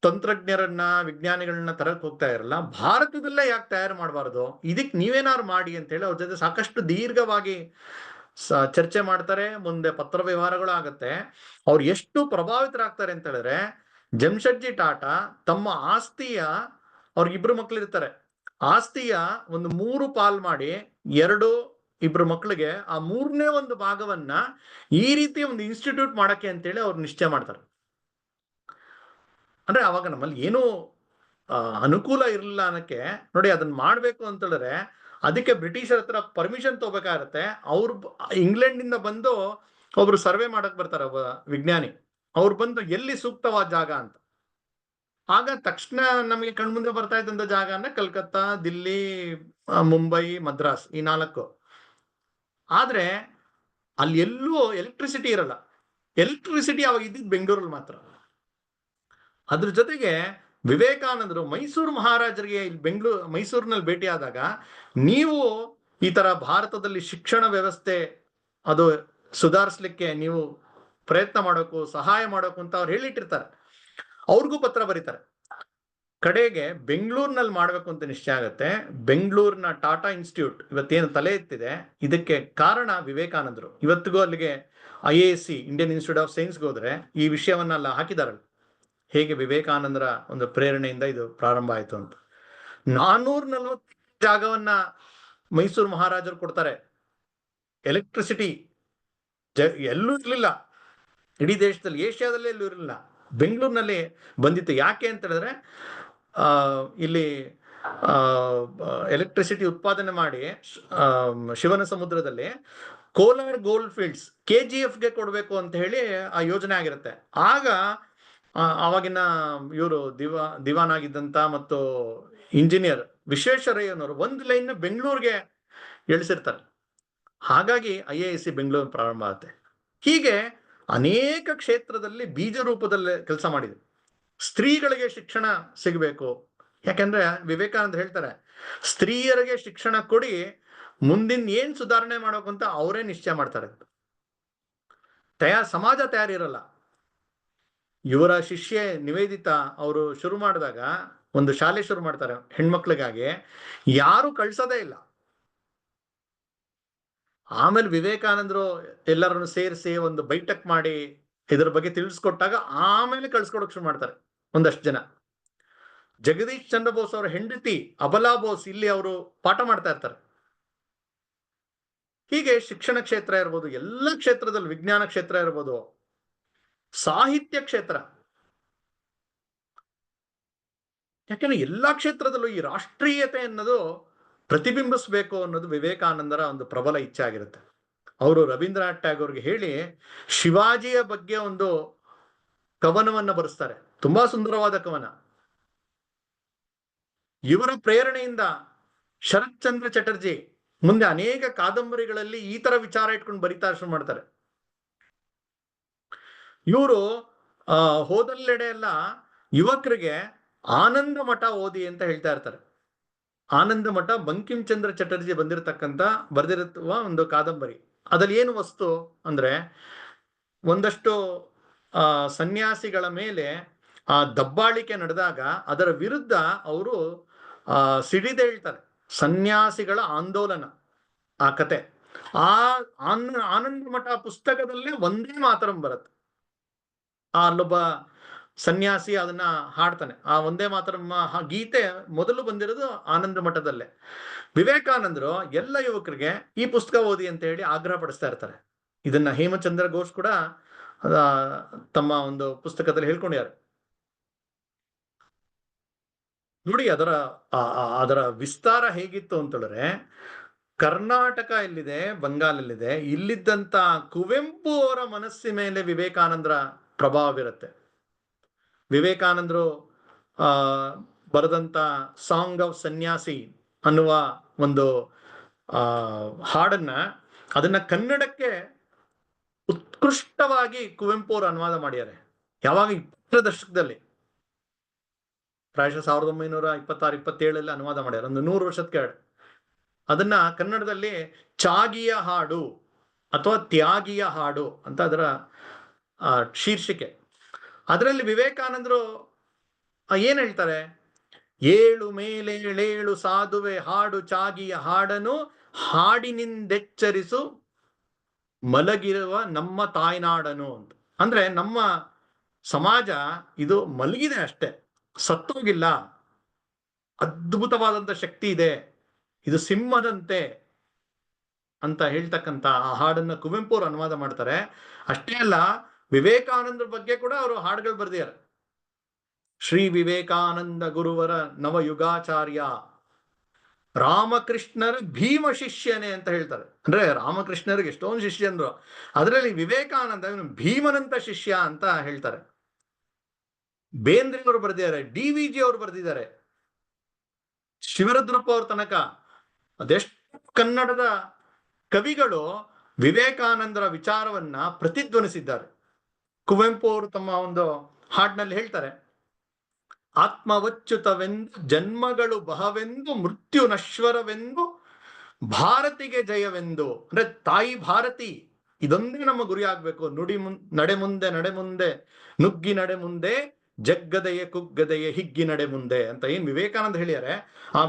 Speaker 1: ತಂತ್ರಜ್ಞರನ್ನ, ವಿಜ್ಞಾನಿಗಳನ್ನ ತರಕ್ ಹೋಗ್ತಾ ಇರಲ್ಲ, ಭಾರತದಲ್ಲೇ ಯಾಕೆ ತಯಾರು ಮಾಡಬಾರ್ದು, ಇದಕ್ಕೆ ನೀವೇನಾದ್ರು ಮಾಡಿ ಅಂತ ಹೇಳಿ ಅವ್ರ ಜೊತೆ ಸಾಕಷ್ಟು ದೀರ್ಘವಾಗಿ ಚರ್ಚೆ ಮಾಡ್ತಾರೆ. ಮುಂದೆ ಪತ್ರ ವ್ಯವಹಾರಗಳು ಆಗತ್ತೆ. ಅವ್ರು ಎಷ್ಟು ಪ್ರಭಾವಿತರಾಗ್ತಾರೆ ಅಂತ ಹೇಳಿದ್ರೆ, ಜಮ್ಶೆಡ್ಜಿ ಟಾಟಾ ತಮ್ಮ ಆಸ್ತಿಯ, ಅವ್ರಿಗಿಬ್ರು ಮಕ್ಳಿರ್ತಾರೆ, ಆಸ್ತಿಯ ಒಂದು 3 ಪಾಲ್ ಮಾಡಿ 2 ಮಕ್ಳಿಗೆ ಆ 3ನೇ ಒಂದು ಭಾಗವನ್ನ ಈ ರೀತಿ ಒಂದು ಇನ್ಸ್ಟಿಟ್ಯೂಟ್ ಮಾಡಕ್ಕೆ ಅಂತೇಳಿ ಅವ್ರು ನಿಶ್ಚಯ ಮಾಡ್ತಾರೆ. ಅಂದ್ರೆ ಅವಾಗ ನಮ್ಮಲ್ಲಿ ಏನೂ ಅನುಕೂಲ ಇರಲಿಲ್ಲ ಅನ್ನಕ್ಕೆ. ನೋಡಿ, ಅದನ್ನ ಮಾಡ್ಬೇಕು ಅಂತ ಹೇಳಿದ್ರೆ ಅದಕ್ಕೆ ಬ್ರಿಟಿಷರ ಹತ್ರ ಪರ್ಮಿಷನ್ ತಗೋಬೇಕಾಗತ್ತೆ. ಅವ್ರು ಇಂಗ್ಲೆಂಡಿಂದ ಬಂದು ಒಬ್ರು ಸರ್ವೆ ಮಾಡಕ್ ಬರ್ತಾರೆ, ಒಬ್ಬ ವಿಜ್ಞಾನಿ. ಅವ್ರು ಬಂದು ಎಲ್ಲಿ ಸೂಕ್ತವಾದ ಜಾಗ ಅಂತ. ಆಗ ತಕ್ಷಣ ನಮಗೆ ಕಣ್ಮುಂದೆ ಬರ್ತಾ ಇದ್ದಂತ ಜಾಗ ಅಂದ್ರೆ ಕಲ್ಕತ್ತಾ, ದಿಲ್ಲಿ, ಮುಂಬೈ, ಮದ್ರಾಸ್, ಈ 4. ಆದ್ರೆ ಅಲ್ಲಿ ಎಲ್ಲೂ ಎಲೆಕ್ಟ್ರಿಸಿಟಿ ಇರಲ್ಲ. ಎಲೆಕ್ಟ್ರಿಸಿಟಿ ಅವಾಗ ಇದ್ದಿದ್ದು ಬೆಂಗಳೂರಲ್ಲಿ ಮಾತ್ರ. ಅದ್ರ ಜೊತೆಗೆ ವಿವೇಕಾನಂದರು ಮೈಸೂರು ಮಹಾರಾಜರಿಗೆ ಇಲ್ಲಿ ಮೈಸೂರಿನಲ್ಲಿ ಭೇಟಿಯಾದಾಗ, ನೀವು ಈ ತರ ಭಾರತದಲ್ಲಿ ಶಿಕ್ಷಣ ವ್ಯವಸ್ಥೆ ಅದು ಸುಧಾರಿಸ್ಲಿಕ್ಕೆ ನೀವು ಪ್ರಯತ್ನ ಮಾಡೋಕು, ಸಹಾಯ ಮಾಡೋಕು ಅಂತ ಅವ್ರು ಹೇಳಿಟ್ಟಿರ್ತಾರೆ. ಅವ್ರಿಗೂ ಪತ್ರ ಬರೀತಾರೆ. ಕಡೆಗೆ ಬೆಂಗಳೂರಿನಲ್ಲಿ ಮಾಡ್ಬೇಕು ಅಂತ ನಿಶ್ಚಯ ಆಗತ್ತೆ. ಬೆಂಗಳೂರಿನ ಟಾಟಾ ಇನ್ಸ್ಟಿಟ್ಯೂಟ್ ಇವತ್ತೇನು ತಲೆ ಎತ್ತಿದೆ, ಇದಕ್ಕೆ ಕಾರಣ ವಿವೇಕಾನಂದರು. ಇವತ್ತಿಗೂ ಅಲ್ಲಿಗೆ IISc, ಇಂಡಿಯನ್ ಇನ್ಸ್ಟಿಟ್ಯೂಟ್ ಆಫ್ ಸೈನ್ಸ್ಗೆ ಹೋದ್ರೆ ಈ ವಿಷಯವನ್ನ ಹಾಕಿದಾರಲ್ಲ. ಹೇಗೆ ವಿವೇಕಾನಂದರ ಒಂದು ಪ್ರೇರಣೆಯಿಂದ ಇದು ಪ್ರಾರಂಭ ಆಯಿತು ಅಂತ. 440 ಜಾಗವನ್ನ ಮೈಸೂರು ಮಹಾರಾಜರು ಕೊಡ್ತಾರೆ. ಎಲೆಕ್ಟ್ರಿಸಿಟಿ ಎಲ್ಲೂ ಇರಲಿಲ್ಲ, ಇಡೀ ದೇಶದಲ್ಲಿ, ಏಷ್ಯಾದಲ್ಲೇ ಎಲ್ಲೂ ಇರಲಿಲ್ಲ, ಬೆಂಗಳೂರಿನಲ್ಲಿ ಬಂದಿತ್ತು. ಯಾಕೆ ಅಂತ ಹೇಳಿದ್ರೆ ಇಲ್ಲಿ ಎಲೆಕ್ಟ್ರಿಸಿಟಿ ಉತ್ಪಾದನೆ ಮಾಡಿ ಶಿವನ ಸಮುದ್ರದಲ್ಲಿ ಕೋಲಾರ್ ಗೋಲ್ಡ್ ಫೀಲ್ಡ್ಸ್ KGFಗೆ ಕೊಡಬೇಕು ಅಂತ ಹೇಳಿ ಆ ಯೋಜನೆ ಆಗಿರುತ್ತೆ. ಆಗ ಆವಾಗಿನ ಇವರು ದಿವಾನ್ ಆಗಿದ್ದಂತ ಮತ್ತು ಇಂಜಿನಿಯರ್ ವಿಶ್ವೇಶ್ವರಯ್ಯನವರು ಒಂದು ಲೈನ್ ಬೆಂಗಳೂರಿಗೆ ಇಳಿಸಿರ್ತಾರೆ. ಹಾಗಾಗಿ IISc ಬೆಂಗಳೂರು ಪ್ರಾರಂಭ ಆಗುತ್ತೆ. ಹೀಗೆ ಅನೇಕ ಕ್ಷೇತ್ರದಲ್ಲಿ ಬೀಜ ರೂಪದಲ್ಲಿ ಕೆಲಸ ಮಾಡಿದೆ. ಸ್ತ್ರೀಗಳಿಗೆ ಶಿಕ್ಷಣ ಸಿಗಬೇಕು, ಯಾಕಂದ್ರೆ ವಿವೇಕಾನಂದ ಹೇಳ್ತಾರೆ, ಸ್ತ್ರೀಯರಿಗೆ ಶಿಕ್ಷಣ ಕೊಡಿ, ಮುಂದಿನ ಏನ್ ಸುಧಾರಣೆ ಮಾಡೋಕು ಅಂತ ಅವರೇ ನಿಶ್ಚಯ ಮಾಡ್ತಾರೆ. ಸಮಾಜ ತಯಾರಿರಲ್ಲ. ಇವರ ಶಿಷ್ಯೆ ನಿವೇದಿತಾ ಅವರು ಶುರು ಮಾಡಿದಾಗ ಒಂದು ಶಾಲೆ ಶುರು ಮಾಡ್ತಾರೆ ಹೆಣ್ಮಕ್ಳಿಗಾಗಿ, ಯಾರು ಕಳ್ಸೋದೇ ಇಲ್ಲ. ಆಮೇಲೆ ವಿವೇಕಾನಂದರು ಎಲ್ಲರನ್ನು ಸೇರಿಸಿ ಒಂದು ಬೈಠಕ್ ಮಾಡಿ ಇದ್ರ ಬಗ್ಗೆ ತಿಳಿಸ್ಕೊಟ್ಟಾಗ ಆಮೇಲೆ ಕಳ್ಸ್ಕೊಡಕ್ ಶುರು ಮಾಡ್ತಾರೆ ಒಂದಷ್ಟು ಜನ. ಜಗದೀಶ್ ಚಂದ್ರ ಬೋಸ್ ಅವರ ಹೆಂಡತಿ ಅಬಲಾ ಬೋಸ್ ಇಲ್ಲಿ ಅವರು ಪಾಠ ಮಾಡ್ತಾ ಇರ್ತಾರೆ. ಹೀಗೆ ಶಿಕ್ಷಣ ಕ್ಷೇತ್ರ ಇರ್ಬೋದು, ಎಲ್ಲ ಕ್ಷೇತ್ರದಲ್ಲಿ, ವಿಜ್ಞಾನ ಕ್ಷೇತ್ರ ಇರ್ಬೋದು, ಸಾಹಿತ್ಯ ಕ್ಷೇತ್ರ, ಯಾಕಂದ್ರೆ ಎಲ್ಲಾ ಕ್ಷೇತ್ರದಲ್ಲೂ ಈ ರಾಷ್ಟ್ರೀಯತೆ ಅನ್ನೋದು ಪ್ರತಿಬಿಂಬಿಸ್ಬೇಕು ಅನ್ನೋದು ವಿವೇಕಾನಂದರ ಒಂದು ಪ್ರಬಲ ಇಚ್ಛೆ ಆಗಿರುತ್ತೆ. ಅವರು ರವೀಂದ್ರನಾಥ್ ಟ್ಯಾಗೋರ್ಗೆ ಹೇಳಿ ಶಿವಾಜಿಯ ಬಗ್ಗೆ ಒಂದು ಕವನವನ್ನ ಬರೆಸ್ತಾರೆ, ತುಂಬಾ ಸುಂದರವಾದ ಕವನ. ಇವರ ಪ್ರೇರಣೆಯಿಂದ ಶರತ್ ಚಂದ್ರ ಚಟರ್ಜಿ ಮುಂದೆ ಅನೇಕ ಕಾದಂಬರಿಗಳಲ್ಲಿ ಈ ತರ ವಿಚಾರ ಇಟ್ಕೊಂಡು ಬರಿತಾ ಶುರು ಮಾಡ್ತಾರೆ. ಇವರು ಹೋದಲ್ಲೆಡೆ ಎಲ್ಲ ಯುವಕರಿಗೆ ಆನಂದ ಮಠ ಓದಿ ಅಂತ ಹೇಳ್ತಾ ಇರ್ತಾರೆ. ಆನಂದ ಮಠ ಬಂಕಿಂ ಚಂದ್ರ ಚಟರ್ಜಿ ಬರೆದಿರುವ ಒಂದು ಕಾದಂಬರಿ. ಅದ್ರಲ್ಲಿ ಏನು ವಸ್ತು ಅಂದ್ರೆ, ಒಂದಷ್ಟು ಸನ್ಯಾಸಿಗಳ ಮೇಲೆ ದಬ್ಬಾಳಿಕೆ ನಡೆದಾಗ ಅದರ ವಿರುದ್ಧ ಅವರು ಸಿಡಿದೇಳ್ತಾರೆ, ಸನ್ಯಾಸಿಗಳ ಆಂದೋಲನ, ಆ ಕತೆ. ಆನಂದ ಮಠ ಪುಸ್ತಕದಲ್ಲೇ ಒಂದೇ ಮಾತರಂ ಬರುತ್ತೆ. ಅಲ್ಲೊಬ್ಬ ಸನ್ಯಾಸಿ ಅದನ್ನ ಹಾಡ್ತಾನೆ. ಆ ಒಂದೇ ಮಾತರಂ ಗೀತೆ ಮೊದಲು ಬಂದಿರೋದು ಆನಂದ ಮಠದಲ್ಲೇ. ವಿವೇಕಾನಂದರು ಎಲ್ಲ ಯುವಕರಿಗೆ ಈ ಪುಸ್ತಕ ಓದಿ ಅಂತ ಹೇಳಿ ಆಗ್ರಹ ಪಡಿಸ್ತಾ ಇರ್ತಾರೆ. ಇದನ್ನ ಹೇಮಚಂದ್ರ ಘೋಷ್ ಕೂಡ ತಮ್ಮ ಒಂದು ಪುಸ್ತಕದಲ್ಲಿ ಹೇಳ್ಕೊಂಡಿದ್ದಾರೆ. ನೋಡಿ ಅದರ ವಿಸ್ತಾರ ಹೇಗಿತ್ತು ಅಂತಂದ್ರೆ, ಕರ್ನಾಟಕ ಎಲ್ಲಿದೆ, ಬಂಗಾಲಲ್ಲಿದೆ, ಇಲ್ಲಿದ್ದಂತ ಕುವೆಂಪು ಅವರ ಮನಸ್ಸಿನ ಮೇಲೆ ವಿವೇಕಾನಂದರ ಪ್ರಭಾವವಿರುತ್ತೆ. ವಿವೇಕಾನಂದರು ಬರೆದಂತ ಸಾಂಗ್ ಆಫ್ ಸನ್ಯಾಸಿ ಅನ್ನುವ ಒಂದು ಹಾಡನ್ನ, ಅದನ್ನ ಕನ್ನಡಕ್ಕೆ ಉತ್ಕೃಷ್ಟವಾಗಿ ಕುವೆಂಪು ಅವರು ಅನುವಾದ ಮಾಡಿದ್ದಾರೆ. ಯಾವಾಗ 20ರ ದಶಕದಲ್ಲಿ, ಪ್ರಾಯಶಃ 1926-27 ಅನುವಾದ ಮಾಡ್ಯಾರ, ಒಂದು 100 ವರ್ಷದ ಕೆಳಗೆ. ಅದನ್ನ ಕನ್ನಡದಲ್ಲಿ ಚಾಗಿಯ ಹಾಡು ಅಥವಾ ತ್ಯಾಗಿಯ ಹಾಡು ಅಂತ ಅದರ ಶೀರ್ಷಿಕೆ. ಅದರಲ್ಲಿ ವಿವೇಕಾನಂದರು ಏನ್ ಹೇಳ್ತಾರೆ, ಏಳು ಮೇಲೇಳೇಳು ಸಾಧುವೆ ಹಾಡು ಚಾಗಿಯ ಹಾಡನು, ಹಾಡಿನಿಂದೆಚ್ಚರಿಸು ಮಲಗಿರುವ ನಮ್ಮ ತಾಯ್ನಾಡನು ಅಂತ. ಅಂದ್ರೆ ನಮ್ಮ ಸಮಾಜ ಇದು ಮಲಗಿದೆ ಅಷ್ಟೇ, ಸತ್ತೋಗಿಲ್ಲ, ಅದ್ಭುತವಾದಂತ ಶಕ್ತಿ ಇದೆ, ಇದು ಸಿಂಹದಂತೆ ಅಂತ ಹೇಳ್ತಕ್ಕಂಥ ಆ ಹಾಡನ್ನ ಕುವೆಂಪು ಅವರು ಅನುವಾದ ಮಾಡ್ತಾರೆ. ಅಷ್ಟೇ ಅಲ್ಲ, ವಿವೇಕಾನಂದರ ಬಗ್ಗೆ ಕೂಡ ಅವರು ಹಾಡುಗಳು ಬರೆದಿದ್ದಾರೆ. ಶ್ರೀ ವಿವೇಕಾನಂದ ಗುರುವರ ನವಯುಗಾಚಾರ್ಯ, ರಾಮಕೃಷ್ಣರ ಭೀಮ ಶಿಷ್ಯನೇ ಅಂತ ಹೇಳ್ತಾರೆ. ಅಂದ್ರೆ ರಾಮಕೃಷ್ಣರಿಗೆ ಎಷ್ಟೊಂದು ಶಿಷ್ಯಂದ್ರು, ಅದರಲ್ಲಿ ವಿವೇಕಾನಂದ ಭೀಮನಂತ ಶಿಷ್ಯ ಅಂತ ಹೇಳ್ತಾರೆ. ಬೇಂದ್ರೆ ಅವರು ಬರೆದಿದ್ದಾರೆ, DVG ಅವರು ಬರೆದಿದ್ದಾರೆ, ಶಿವರುದ್ರಪ್ಪ ಅವ್ರ ತನಕ ಅದೆಷ್ಟು ಕನ್ನಡದ ಕವಿಗಳು ವಿವೇಕಾನಂದರ ವಿಚಾರವನ್ನ ಪ್ರತಿಧ್ವನಿಸಿದ್ದಾರೆ. ಕುವೆಂಪು ಅವರು ತಮ್ಮ ಒಂದು ಹಾಡಿನಲ್ಲಿ ಹೇಳ್ತಾರೆ, ಆತ್ಮವಚ್ಯುತವೆಂದು ಜನ್ಮಗಳು ಬಹವೆಂದು ಮೃತ್ಯು ನಶ್ವರವೆಂದು ಭಾರತಿಗೆ ಜಯವೆಂದು. ಅಂದ್ರೆ ತಾಯಿ ಭಾರತಿ, ಇದೊಂದೇ ನಮ್ಮ ಗುರಿ ಆಗ್ಬೇಕು. ನಡೆ ಮುಂದೆ ನುಗ್ಗಿ ನಡೆ ಮುಂದೆ, ಜಗ್ಗದೆಯೇ ಕುಗ್ಗದೆಯೇ ಹಿಗ್ಗಿ ನಡೆ ಮುಂದೆ ಅಂತ ಏನ್ ವಿವೇಕಾನಂದ ಹೇಳಿದ್ದಾರೆ. ಆ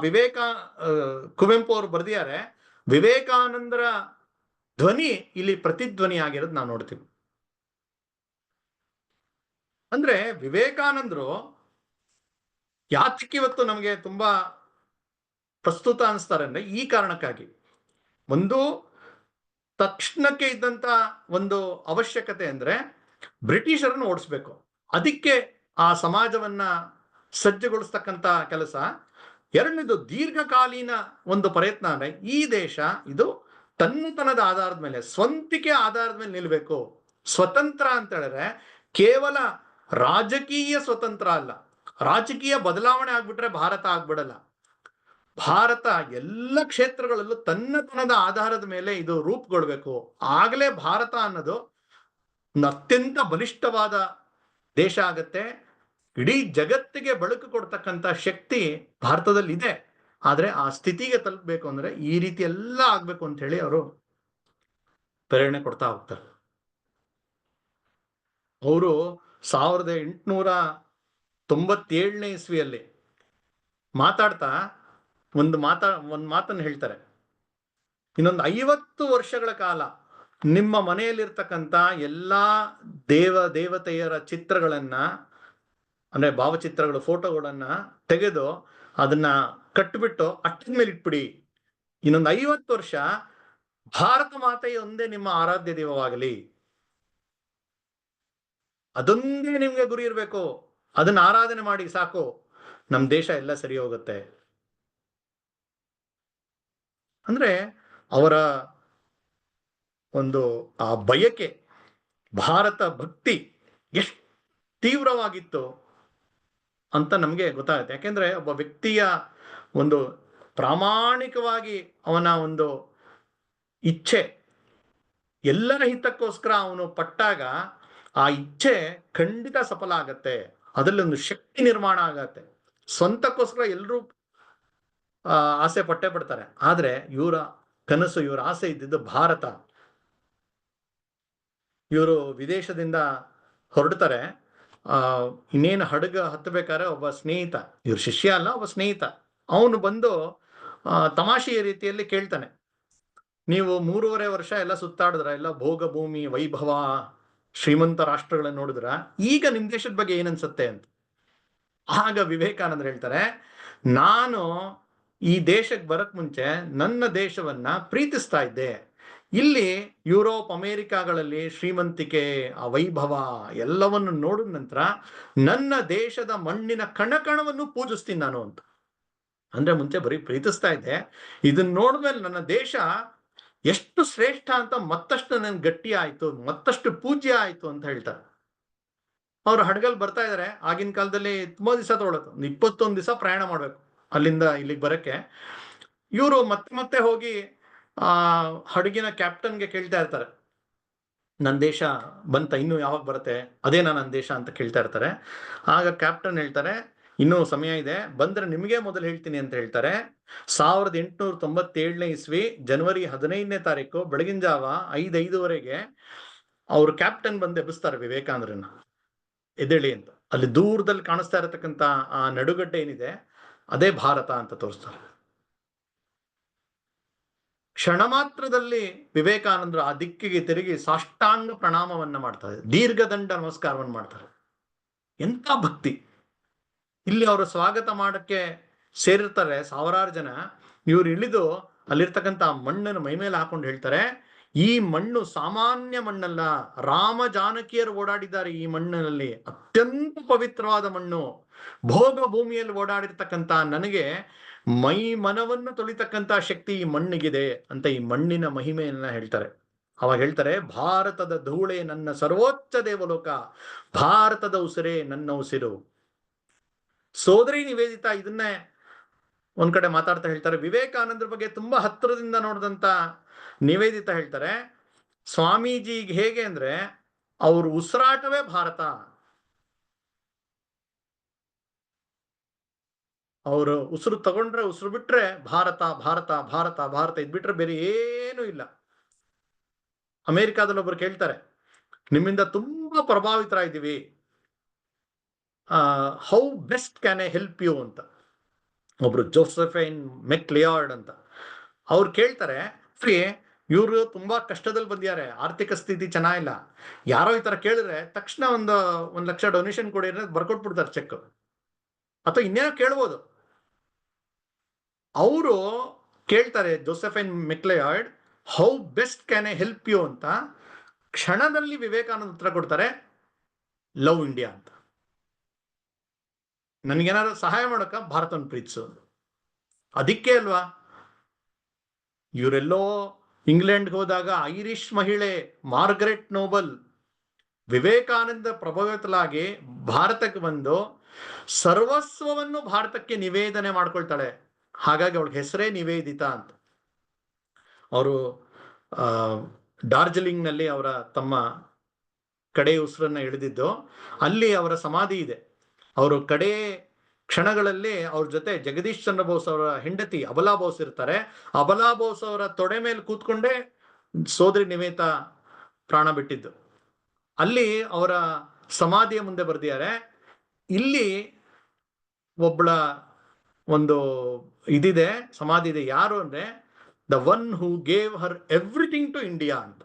Speaker 1: ಕುವೆಂಪು ಅವರು ಬರೆದಿದ್ದಾರೆ. ವಿವೇಕಾನಂದರ ಧ್ವನಿ ಇಲ್ಲಿ ಪ್ರತಿಧ್ವನಿ ಆಗಿರೋದು ನಾವು ನೋಡ್ತೀವಿ. ಅಂದ್ರೆ ವಿವೇಕಾನಂದರು ಯಾತಕ್ಕೆ ಇವತ್ತು ನಮಗೆ ತುಂಬಾ ಪ್ರಸ್ತುತ ಅನಿಸ್ತಾರೆ ಅಂದ್ರೆ ಈ ಕಾರಣಕ್ಕಾಗಿ. ಒಂದು ತಕ್ಷಣಕ್ಕೆ ಇದ್ದಂತ ಒಂದು ಅವಶ್ಯಕತೆ ಅಂದ್ರೆ ಬ್ರಿಟಿಷರನ್ನು ಓಡಿಸ್ಬೇಕು. ಅದಕ್ಕೆ ಆ ಸಮಾಜವನ್ನ ಸಜ್ಜುಗೊಳಿಸ್ತಕ್ಕಂತ ಕೆಲಸ. ಎರಡನೇದು ದೀರ್ಘಕಾಲೀನ ಒಂದು ಪ್ರಯತ್ನ ಅಂದ್ರೆ ಈ ದೇಶ ಇದು ತನ್ನತನದ ಆಧಾರದ ಮೇಲೆ, ಸ್ವಂತಿಕೆ ಆಧಾರದ ಮೇಲೆ ನಿಲ್ಬೇಕು. ಸ್ವತಂತ್ರ ಅಂತ ಹೇಳಿದ್ರೆ ಕೇವಲ ರಾಜಕೀಯ ಸ್ವತಂತ್ರ ಅಲ್ಲ. ರಾಜಕೀಯ ಬದಲಾವಣೆ ಆಗ್ಬಿಟ್ರೆ ಭಾರತ ಆಗ್ಬಿಡಲ್ಲ. ಭಾರತ ಎಲ್ಲ ಕ್ಷೇತ್ರಗಳಲ್ಲೂ ತನ್ನತನದ ಆಧಾರದ ಮೇಲೆ ಇದು ರೂಪುಗೊಳ್ಬೇಕು. ಆಗಲೇ ಭಾರತ ಅನ್ನೋದು ಒಂದು ಅತ್ಯಂತ ಬಲಿಷ್ಠವಾದ ದೇಶ ಆಗತ್ತೆ. ಇಡೀ ಜಗತ್ತಿಗೆ ಬೆಳಕು ಕೊಡ್ತಕ್ಕಂಥ ಶಕ್ತಿ ಭಾರತದಲ್ಲಿ ಇದೆ. ಆದ್ರೆ ಆ ಸ್ಥಿತಿಗೆ ತಲುಪಬೇಕು ಅಂದ್ರೆ ಈ ರೀತಿ ಎಲ್ಲ ಆಗ್ಬೇಕು ಅಂತ ಹೇಳಿ ಅವರು ಪ್ರೇರಣೆ ಕೊಡ್ತಾ ಹೋಗ್ತಾರೆ. ಅವರು 1897ನೇ ಇಸ್ವಿಯಲ್ಲಿ ಮಾತಾಡ್ತಾ ಒಂದು ಮಾತನ್ನು ಹೇಳ್ತಾರೆ. ಇನ್ನೊಂದು 50 ವರ್ಷಗಳ ಕಾಲ ನಿಮ್ಮ ಮನೆಯಲ್ಲಿರ್ತಕ್ಕಂಥ ಎಲ್ಲಾ ದೇವತೆಯರ ಚಿತ್ರಗಳನ್ನ, ಅಂದ್ರೆ ಭಾವಚಿತ್ರಗಳು, ಫೋಟೋಗಳನ್ನ ತೆಗೆದು ಅದನ್ನ ಕಟ್ಬಿಟ್ಟು ಅಟ್ಟದ ಮೇಲೆ ಇಟ್ಬಿಡಿ. ಇನ್ನೊಂದು 50 ವರ್ಷ ಭಾರತ ಮಾತೆಯ ಒಂದೇ ನಿಮ್ಮ ಆರಾಧ್ಯ ದೈವವಾಗಲಿ. ಅದೊಂದೇ ನಿಮ್ಗೆ ಗುರಿ ಇರಬೇಕು. ಅದನ್ನ ಆರಾಧನೆ ಮಾಡಿ ಸಾಕು, ನಮ್ ದೇಶ ಎಲ್ಲ ಸರಿ ಹೋಗುತ್ತೆ. ಅಂದ್ರೆ ಅವರ ಒಂದು ಆ ಬಯಕೆ, ಭಾರತ ಭಕ್ತಿ ಎಷ್ಟು ತೀವ್ರವಾಗಿತ್ತು ಅಂತ ನಮ್ಗೆ ಗೊತ್ತಾಗುತ್ತೆ. ಯಾಕೆಂದ್ರೆ ಒಬ್ಬ ವ್ಯಕ್ತಿಯ ಒಂದು ಪ್ರಾಮಾಣಿಕವಾಗಿ ಅವನ ಒಂದು ಇಚ್ಛೆ ಎಲ್ಲರ ಹಿತಕ್ಕೋಸ್ಕರ ಅವನು ಪಟ್ಟಾಗ ಆ ಇಚ್ಛೆ ಖಂಡಿತ ಸಫಲ ಆಗತ್ತೆ. ಅದರಲ್ಲಿ ಒಂದು ಶಕ್ತಿ ನಿರ್ಮಾಣ ಆಗತ್ತೆ. ಸ್ವಂತಕ್ಕೋಸ್ಕರ ಎಲ್ಲರೂ ಆಸೆ ಪಟ್ಟೆ ಪಡ್ತಾರೆ. ಆದ್ರೆ ಇವರ ಕನಸು, ಇವರ ಆಸೆ ಇದ್ದಿದ್ದು ಭಾರತ. ಇವರು ವಿದೇಶದಿಂದ ಹೊರಡ್ತಾರೆ. ಇನ್ನೇನು ಹಡಗ ಹತ್ತಬೇಕಾದ್ರೆ ಒಬ್ಬ ಸ್ನೇಹಿತ, ಇವ್ರ ಶಿಷ್ಯ ಅಲ್ಲ, ಒಬ್ಬ ಸ್ನೇಹಿತ, ಅವನು ಬಂದು ತಮಾಷೆಯ ರೀತಿಯಲ್ಲಿ ಕೇಳ್ತಾನೆ, ನೀವು 3.5 ವರ್ಷ ಎಲ್ಲ ಸುತ್ತಾಡಿದ್ರ, ಎಲ್ಲ ಭೋಗ ಭೂಮಿ ವೈಭವ ಶ್ರೀಮಂತ ರಾಷ್ಟ್ರಗಳನ್ನ ನೋಡಿದ್ರ, ಈಗ ನಿಮ್ ದೇಶದ ಬಗ್ಗೆ ಏನನ್ಸುತ್ತೆ ಅಂತ. ಆಗ ವಿವೇಕಾನಂದರು ಹೇಳ್ತಾರೆ, ನಾನು ಈ ದೇಶಕ್ಕೆ ಬರಕ್ ಮುಂಚೆ ನನ್ನ ದೇಶವನ್ನ ಪ್ರೀತಿಸ್ತಾ ಇದ್ದೆ. ಇಲ್ಲಿ ಯುರೋಪ್ ಅಮೆರಿಕಾಗಳಲ್ಲಿ ಶ್ರೀಮಂತಿಕೆ, ಆ ವೈಭವ ಎಲ್ಲವನ್ನು ನೋಡಿದ ನಂತರ ನನ್ನ ದೇಶದ ಮಣ್ಣಿನ ಕಣಕಣವನ್ನು ಪೂಜಿಸ್ತೀನಿ ನಾನು ಅಂತ. ಅಂದ್ರೆ ಮುಂಚೆ ಬರೀ ಪ್ರೀತಿಸ್ತಾ ಇದ್ದೆ, ಇದನ್ನ ನೋಡಿದ್ಮೇಲೆ ನನ್ನ ದೇಶ ಎಷ್ಟು ಶ್ರೇಷ್ಠ ಅಂತ ಮತ್ತಷ್ಟು ನನ್ಗೆ ಗಟ್ಟಿ ಆಯ್ತು, ಮತ್ತಷ್ಟು ಪೂಜ್ಯ ಆಯ್ತು ಅಂತ ಹೇಳ್ತಾರೆ. ಅವ್ರು ಹಡಗಲ್ ಬರ್ತಾ ಇದಾರೆ. ಆಗಿನ ಕಾಲದಲ್ಲಿ ತುಂಬಾ ದಿವಸ ತಗೊಳತ್ತು, 21 ದಿವಸ ಪ್ರಯಾಣ ಮಾಡ್ಬೇಕು ಅಲ್ಲಿಂದ ಇಲ್ಲಿಗೆ ಬರಕ್ಕೆ. ಇವರು ಮತ್ತೆ ಹೋಗಿ ಹಡಗಿನ ಕ್ಯಾಪ್ಟನ್ಗೆ ಕೇಳ್ತಾ ಇರ್ತಾರೆ, ನನ್ನ ದೇಶ ಬಂತ, ಇನ್ನು ಯಾವಾಗ ಬರುತ್ತೆ, ಅದೇನಾ ನನ್ನ ದೇಶ ಅಂತ ಕೇಳ್ತಾ ಇರ್ತಾರೆ. ಆಗ ಕ್ಯಾಪ್ಟನ್ ಹೇಳ್ತಾರೆ, ಇನ್ನೂ ಸಮಯ ಇದೆ, ಬಂದ್ರೆ ನಿಮಗೆ ಮೊದಲು ಹೇಳ್ತೀನಿ ಅಂತ ಹೇಳ್ತಾರೆ. 1897ನೇ ಇಸ್ವಿ ಜನವರಿ 15ನೇ ತಾರೀಕು ಬೆಳಗಿನ ಜಾವ 5:05ವರೆಗೆ ಅವ್ರು ಕ್ಯಾಪ್ಟನ್ ಬಂದು ಎಬ್ಬಿಸ್ತಾರೆ ವಿವೇಕಾನಂದರನ್ನ, ಎದ್ದೇಳಿ ಅಂತ. ಅಲ್ಲಿ ದೂರದಲ್ಲಿ ಕಾಣಿಸ್ತಾ ಇರತಕ್ಕಂತ ಆ ನಡುಗಡ್ಡೆ ಏನಿದೆ ಅದೇ ಭಾರತ ಅಂತ ತೋರಿಸ್ತಾರೆ. ಕ್ಷಣ ಮಾತ್ರದಲ್ಲಿ ವಿವೇಕಾನಂದರು ಆ ದಿಕ್ಕಿಗೆ ತಿರುಗಿ ಸಾಷ್ಟಾಂಗ ಪ್ರಣಾಮವನ್ನ ಮಾಡ್ತಾರೆ, ದೀರ್ಘದಂಡ ನಮಸ್ಕಾರವನ್ನು ಮಾಡ್ತಾರೆ. ಎಂತ ಭಕ್ತಿ! ಇಲ್ಲಿ ಅವರು ಸ್ವಾಗತ ಮಾಡಕ್ಕೆ ಸೇರಿರ್ತಾರೆ ಸಾವಿರಾರು ಜನ. ಇವ್ರು ಇಳಿದು ಅಲ್ಲಿರ್ತಕ್ಕಂಥ ಮಣ್ಣನ್ನು ಮೈಮೇಲೆ ಹಾಕೊಂಡು ಹೇಳ್ತಾರೆ, ಈ ಮಣ್ಣು ಸಾಮಾನ್ಯ ಮಣ್ಣಲ್ಲ, ರಾಮ ಜಾನಕಿಯರು ಓಡಾಡಿದ್ದಾರೆ ಈ ಮಣ್ಣಿನಲ್ಲಿ, ಅತ್ಯಂತ ಪವಿತ್ರವಾದ ಮಣ್ಣು. ಭೋಗ ಭೂಮಿಯಲ್ಲಿ ಓಡಾಡಿರ್ತಕ್ಕಂಥ ನನಗೆ ಮೈ ಮನವನ್ನು ತೊಳಿತಕ್ಕಂಥ ಶಕ್ತಿ ಈ ಮಣ್ಣಿಗಿದೆ ಅಂತ ಈ ಮಣ್ಣಿನ ಮಹಿಮೆಯನ್ನ ಹೇಳ್ತಾರೆ. ಅವಾಗ ಹೇಳ್ತಾರೆ, ಭಾರತದ ಧೂಳೆ ನನ್ನ ಸರ್ವೋಚ್ಚ ದೇವಲೋಕ, ಭಾರತದ ಉಸಿರೇ ನನ್ನ ಉಸಿರು. ಸೋದರಿ ನಿವೇದಿತಾ ಇದನ್ನೇ ಒಂದ್ ಕಡೆ ಮಾತಾಡ್ತಾ ಹೇಳ್ತಾರೆ. ವಿವೇಕಾನಂದರ ಬಗ್ಗೆ ತುಂಬಾ ಹತ್ತಿರದಿಂದ ನೋಡಿದಂತ ನಿವೇದಿತಾ ಹೇಳ್ತಾರೆ, ಸ್ವಾಮೀಜಿಗೆ ಹೇಗೆ ಅಂದ್ರೆ ಅವ್ರ ಉಸಿರಾಟವೇ ಭಾರತ. ಅವರು ಉಸಿರು ತಗೊಂಡ್ರೆ, ಉಸಿರು ಬಿಟ್ರೆ ಭಾರತ ಭಾರತ ಭಾರತ ಭಾರತ, ಇದ್ಬಿಟ್ರೆ ಬೇರೆ ಏನೂ ಇಲ್ಲ. ಅಮೆರಿಕಾದಲ್ಲಿ ಒಬ್ರು ಕೇಳ್ತಾರೆ, ನಿಮ್ಮಿಂದ ತುಂಬಾ ಪ್ರಭಾವಿತರಾಗಿದ್ದೀವಿ, how best can I help you ಅಂತ. ಒಬ್ರು ಜೋಸೆಫೈನ್ ಮೆಕ್ಲಿಯಾರ್ಡ್ ಅಂತ ಅವ್ರು ಕೇಳ್ತಾರೆ, ಇವರು ತುಂಬಾ ಕಷ್ಟದಲ್ಲಿ ಬಂದಿದ್ದಾರೆ, ಆರ್ಥಿಕ ಸ್ಥಿತಿ ಚೆನ್ನಾಗಿಲ್ಲ. ಯಾರೋ ಈ ತರ ಕೇಳಿದ್ರೆ ತಕ್ಷಣ ಒಂದು 1,00,000 ಡೊನೇಷನ್ ಕೊಡಿ ಅನ್ನೋದು ಬರ್ಕೊಟ್ಬಿಡ್ತಾರೆ ಚೆಕ್, ಅಥವಾ ಇನ್ನೇನೋ ಕೇಳ್ಬೋದು. ಅವರು ಕೇಳ್ತಾರೆ Josephine MacLeod, how best can I help you ಅಂತ. ಕ್ಷಣದಲ್ಲಿ ವಿವೇಕಾನಂದ ಉತ್ತರ ಕೊಡ್ತಾರೆ, ಲವ್ ಇಂಡಿಯಾ ಅಂತ. ನನಗೇನಾದ್ರು ಸಹಾಯ ಮಾಡಕ ಭಾರತವನ್ನು ಪ್ರೀತಿಸು. ಅದಕ್ಕೆ ಅಲ್ವಾ ಇವರೆಲ್ಲೋ ಇಂಗ್ಲೆಂಡ್ಗೆ ಹೋದಾಗ ಐರಿಷ್ ಮಹಿಳೆ ಮಾರ್ಗರೆಟ್ ನೋಬಲ್ ವಿವೇಕಾನಂದ ಪ್ರಭಾವಿತಲಾಗಿ ಭಾರತಕ್ಕೆ ಬಂದು ಸರ್ವಸ್ವವನ್ನು ಭಾರತಕ್ಕೆ ನಿವೇದನೆ ಮಾಡ್ಕೊಳ್ತಾಳೆ. ಹಾಗಾಗಿ ಅವಳಿಗೆ ಹೆಸರೇ ನಿವೇದಿತಾ ಅಂತ. ಅವರು ಡಾರ್ಜಿಲಿಂಗ್ ನಲ್ಲಿ ಅವರ ತಮ್ಮ ಕಡೆ ಉಸಿರನ್ನ ಎಳೆದಿದ್ದು, ಅಲ್ಲಿ ಅವರ ಸಮಾಧಿ ಇದೆ. ಅವರು ಕಡೆ ಕ್ಷಣಗಳಲ್ಲಿ ಅವ್ರ ಜೊತೆ ಜಗದೀಶ್ ಚಂದ್ರ ಬೋಸ್ ಅವರ ಹೆಂಡತಿ ಅಬಲಾ ಬೋಸ್ ಇರ್ತಾರೆ. ಅಬಲಾ ಬೋಸ್ ಅವರ ತೊಡೆ ಮೇಲೆ ಕೂತ್ಕೊಂಡೇ ಸೋದರಿ ನಿವೇತಾ ಪ್ರಾಣ ಬಿಟ್ಟಿದ್ದು. ಅಲ್ಲಿ ಅವರ ಸಮಾಧಿಯ ಮುಂದೆ ಬರೆದಿದ್ದಾರೆ. ಇಲ್ಲಿ ಒಬ್ಬಳ ಒಂದು ಇದಿದೆ, ಸಮಾಧಿ ಇದೆ. ಯಾರು ಅಂದ್ರೆ the one who gave her everything to India ಅಂತ.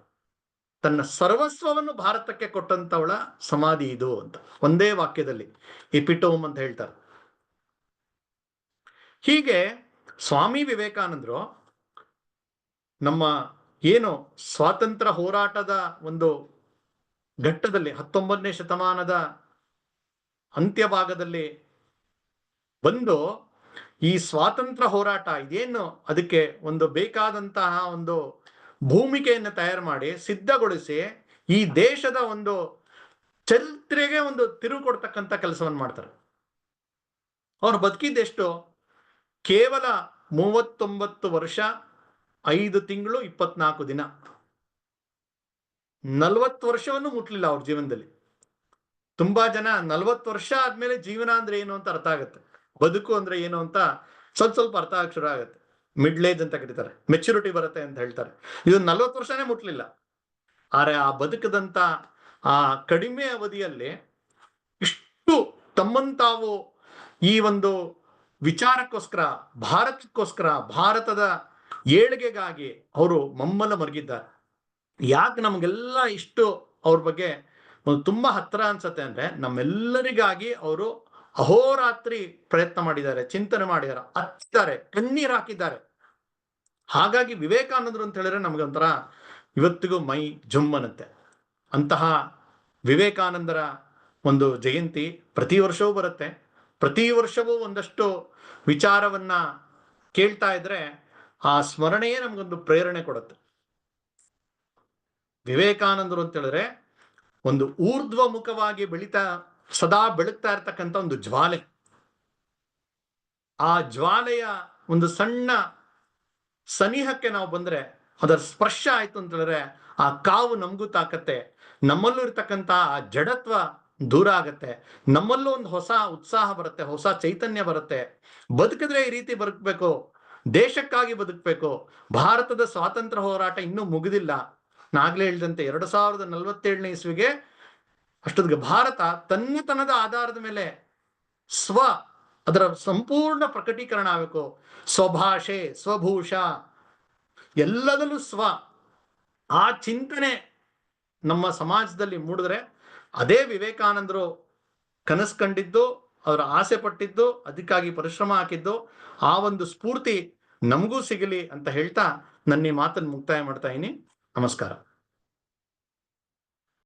Speaker 1: ತನ್ನ ಸರ್ವಸ್ವವನ್ನು ಭಾರತಕ್ಕೆ ಕೊಟ್ಟಂತವಳ ಸಮಾಧಿ ಇದು ಅಂತ ಒಂದೇ ವಾಕ್ಯದಲ್ಲಿ ಎಪಿಟೋಮ್ ಅಂತ ಹೇಳ್ತಾರೆ. ಹೀಗೆ ಸ್ವಾಮಿ ವಿವೇಕಾನಂದರು ನಮ್ಮ ಏನು ಸ್ವಾತಂತ್ರ್ಯ ಹೋರಾಟದ ಒಂದು ಘಟ್ಟದಲ್ಲಿ 19ನೇ ಶತಮಾನದ ಅಂತ್ಯಭಾಗದಲ್ಲಿ ಬಂದು ಈ ಸ್ವಾತಂತ್ರ್ಯ ಹೋರಾಟ ಇದೇನು ಅದಕ್ಕೆ ಒಂದು ಬೇಕಾದಂತಹ ಒಂದು ಭೂಮಿಕೆಯನ್ನು ತಯಾರು ಮಾಡಿ ಸಿದ್ಧಗೊಳಿಸಿ ಈ ದೇಶದ ಒಂದು ಚರಿತ್ರೆಗೆ ಒಂದು ತಿರುವು ಕೊಡ್ತಕ್ಕಂಥ ಕೆಲಸವನ್ನು ಮಾಡ್ತಾರೆ. ಅವ್ರು ಬದುಕಿದ್ದೆಷ್ಟು? ಕೇವಲ 39 ವರ್ಷ 5 ತಿಂಗಳು 24 ದಿನ. 40 ವರ್ಷವನ್ನು ಮುಟ್ಲಿಲ್ಲ ಅವ್ರ ಜೀವನದಲ್ಲಿ. ತುಂಬಾ ಜನ 40 ವರ್ಷ ಆದ್ಮೇಲೆ ಜೀವನ ಅಂದ್ರೆ ಏನು ಅಂತ ಅರ್ಥ ಆಗುತ್ತೆ, ಬದುಕು ಅಂದ್ರೆ ಏನು ಅಂತ ಸ್ವಲ್ಪ ಅರ್ಥ ಆಗಕ್ಕೆ ಶುರು ಆಗುತ್ತೆ. ಮಿಡ್ಲ್ ಏಜ್ ಅಂತ ಕರೀತಾರೆ, ಮೆಚುರಿಟಿ ಬರುತ್ತೆ ಅಂತ ಹೇಳ್ತಾರೆ. ಇದು 40 ವರ್ಷನೇ ಮುಟ್ಲಿಲ್ಲ. ಆದ್ರೆ ಆ ಬದುಕದಂತ ಆ ಕಡಿಮೆ ಅವಧಿಯಲ್ಲಿ ಇಷ್ಟು ತಮ್ಮಂತಾವು ಈ ಒಂದು ವಿಚಾರಕ್ಕೋಸ್ಕರ, ಭಾರತಕ್ಕೋಸ್ಕರ, ಭಾರತದ ಏಳಿಗೆಗಾಗಿ ಅವರು ಮಮ್ಮಲ ಮರಗಿದ್ದಾರೆ. ಯಾಕೆ ನಮಗೆಲ್ಲ ಇಷ್ಟು ಅವ್ರ ಬಗ್ಗೆ ಒಂದು ತುಂಬಾ ಹತ್ರ ಅನ್ಸತ್ತೆ ಅಂದ್ರೆ, ನಮ್ಮೆಲ್ಲರಿಗಾಗಿ ಅವರು ಅಹೋರಾತ್ರಿ ಪ್ರಯತ್ನ ಮಾಡಿದ್ದಾರೆ, ಚಿಂತನೆ ಮಾಡಿದ್ದಾರೆ, ಹಚ್ಚಿದ್ದಾರೆ, ಕಣ್ಣೀರು ಹಾಕಿದ್ದಾರೆ. ಹಾಗಾಗಿ ವಿವೇಕಾನಂದರು ಅಂತ ಹೇಳಿದ್ರೆ ನಮಗೊಂಥರ ಇವತ್ತಿಗೂ ಮೈ ಜುಮ್ಮನತ್ತೆ. ಅಂತಹ ವಿವೇಕಾನಂದರ ಒಂದು ಜಯಂತಿ ಪ್ರತಿ ವರ್ಷವೂ ಬರುತ್ತೆ. ಪ್ರತಿ ವರ್ಷವೂ ಒಂದಷ್ಟು ವಿಚಾರವನ್ನ ಕೇಳ್ತಾ ಇದ್ರೆ ಆ ಸ್ಮರಣೆಯೇ ನಮಗೊಂದು ಪ್ರೇರಣೆ ಕೊಡುತ್ತೆ. ವಿವೇಕಾನಂದರು ಅಂತ ಹೇಳಿದ್ರೆ ಒಂದು ಊರ್ಧ್ವಮುಖವಾಗಿ ಸದಾ ಬೆಳಗ್ತಾ ಇರ್ತಕ್ಕಂಥ ಒಂದು ಜ್ವಾಲೆ. ಆ ಜ್ವಾಲೆಯ ಒಂದು ಸಣ್ಣ ಸನಿಹಕ್ಕೆ ನಾವು ಬಂದ್ರೆ, ಅದರ ಸ್ಪರ್ಶ ಆಯ್ತು ಅಂತ ಹೇಳಿದ್ರೆ ಆ ಕಾವು ನಮಗೂ ತಾಕತ್ತೆ. ನಮ್ಮಲ್ಲೂ ಇರ್ತಕ್ಕಂಥ ಆ ಜಡತ್ವ ದೂರ ಆಗತ್ತೆ. ನಮ್ಮಲ್ಲೂ ಒಂದು ಹೊಸ ಉತ್ಸಾಹ ಬರುತ್ತೆ, ಹೊಸ ಚೈತನ್ಯ ಬರುತ್ತೆ. ಬದುಕಿದ್ರೆ ಈ ರೀತಿ ಬದುಕಬೇಕು, ದೇಶಕ್ಕಾಗಿ ಬದುಕಬೇಕು. ಭಾರತದ ಸ್ವಾತಂತ್ರ್ಯ ಹೋರಾಟ ಇನ್ನೂ ಮುಗಿದಿಲ್ಲ. ನಾಗ್ಲೇ ಹೇಳಿದಂತೆ 2047ನೇ ಇಸ್ವಿಗೆ ಅಷ್ಟೊತ್ತಿಗೆ ಭಾರತ ತನ್ನತನದ ಆಧಾರದ ಮೇಲೆ ಅದರ ಸಂಪೂರ್ಣ ಪ್ರಕಟೀಕರಣ ಆಗಬೇಕು. ಸ್ವಭಾಷೆ, ಸ್ವಭೂಷ, ಎಲ್ಲದಲ್ಲೂ ಆ ಚಿಂತನೆ ನಮ್ಮ ಸಮಾಜದಲ್ಲಿ ಮೂಡಿದ್ರೆ, ಅದೇ ವಿವೇಕಾನಂದರು ಕನಸು ಕಂಡಿದ್ದು, ಅವರ ಆಸೆ ಪಟ್ಟಿದ್ದು, ಅದಕ್ಕಾಗಿ ಪರಿಶ್ರಮ ಹಾಕಿದ್ದು. ಆ ಒಂದು ಸ್ಫೂರ್ತಿ ನಮಗೂ ಸಿಗಲಿ ಅಂತ ಹೇಳ್ತಾ ನನ್ನ ಈ ಮಾತನ್ನು ಮುಕ್ತಾಯ ಮಾಡ್ತಾ ಇದ್ದೀನಿ. ನಮಸ್ಕಾರ.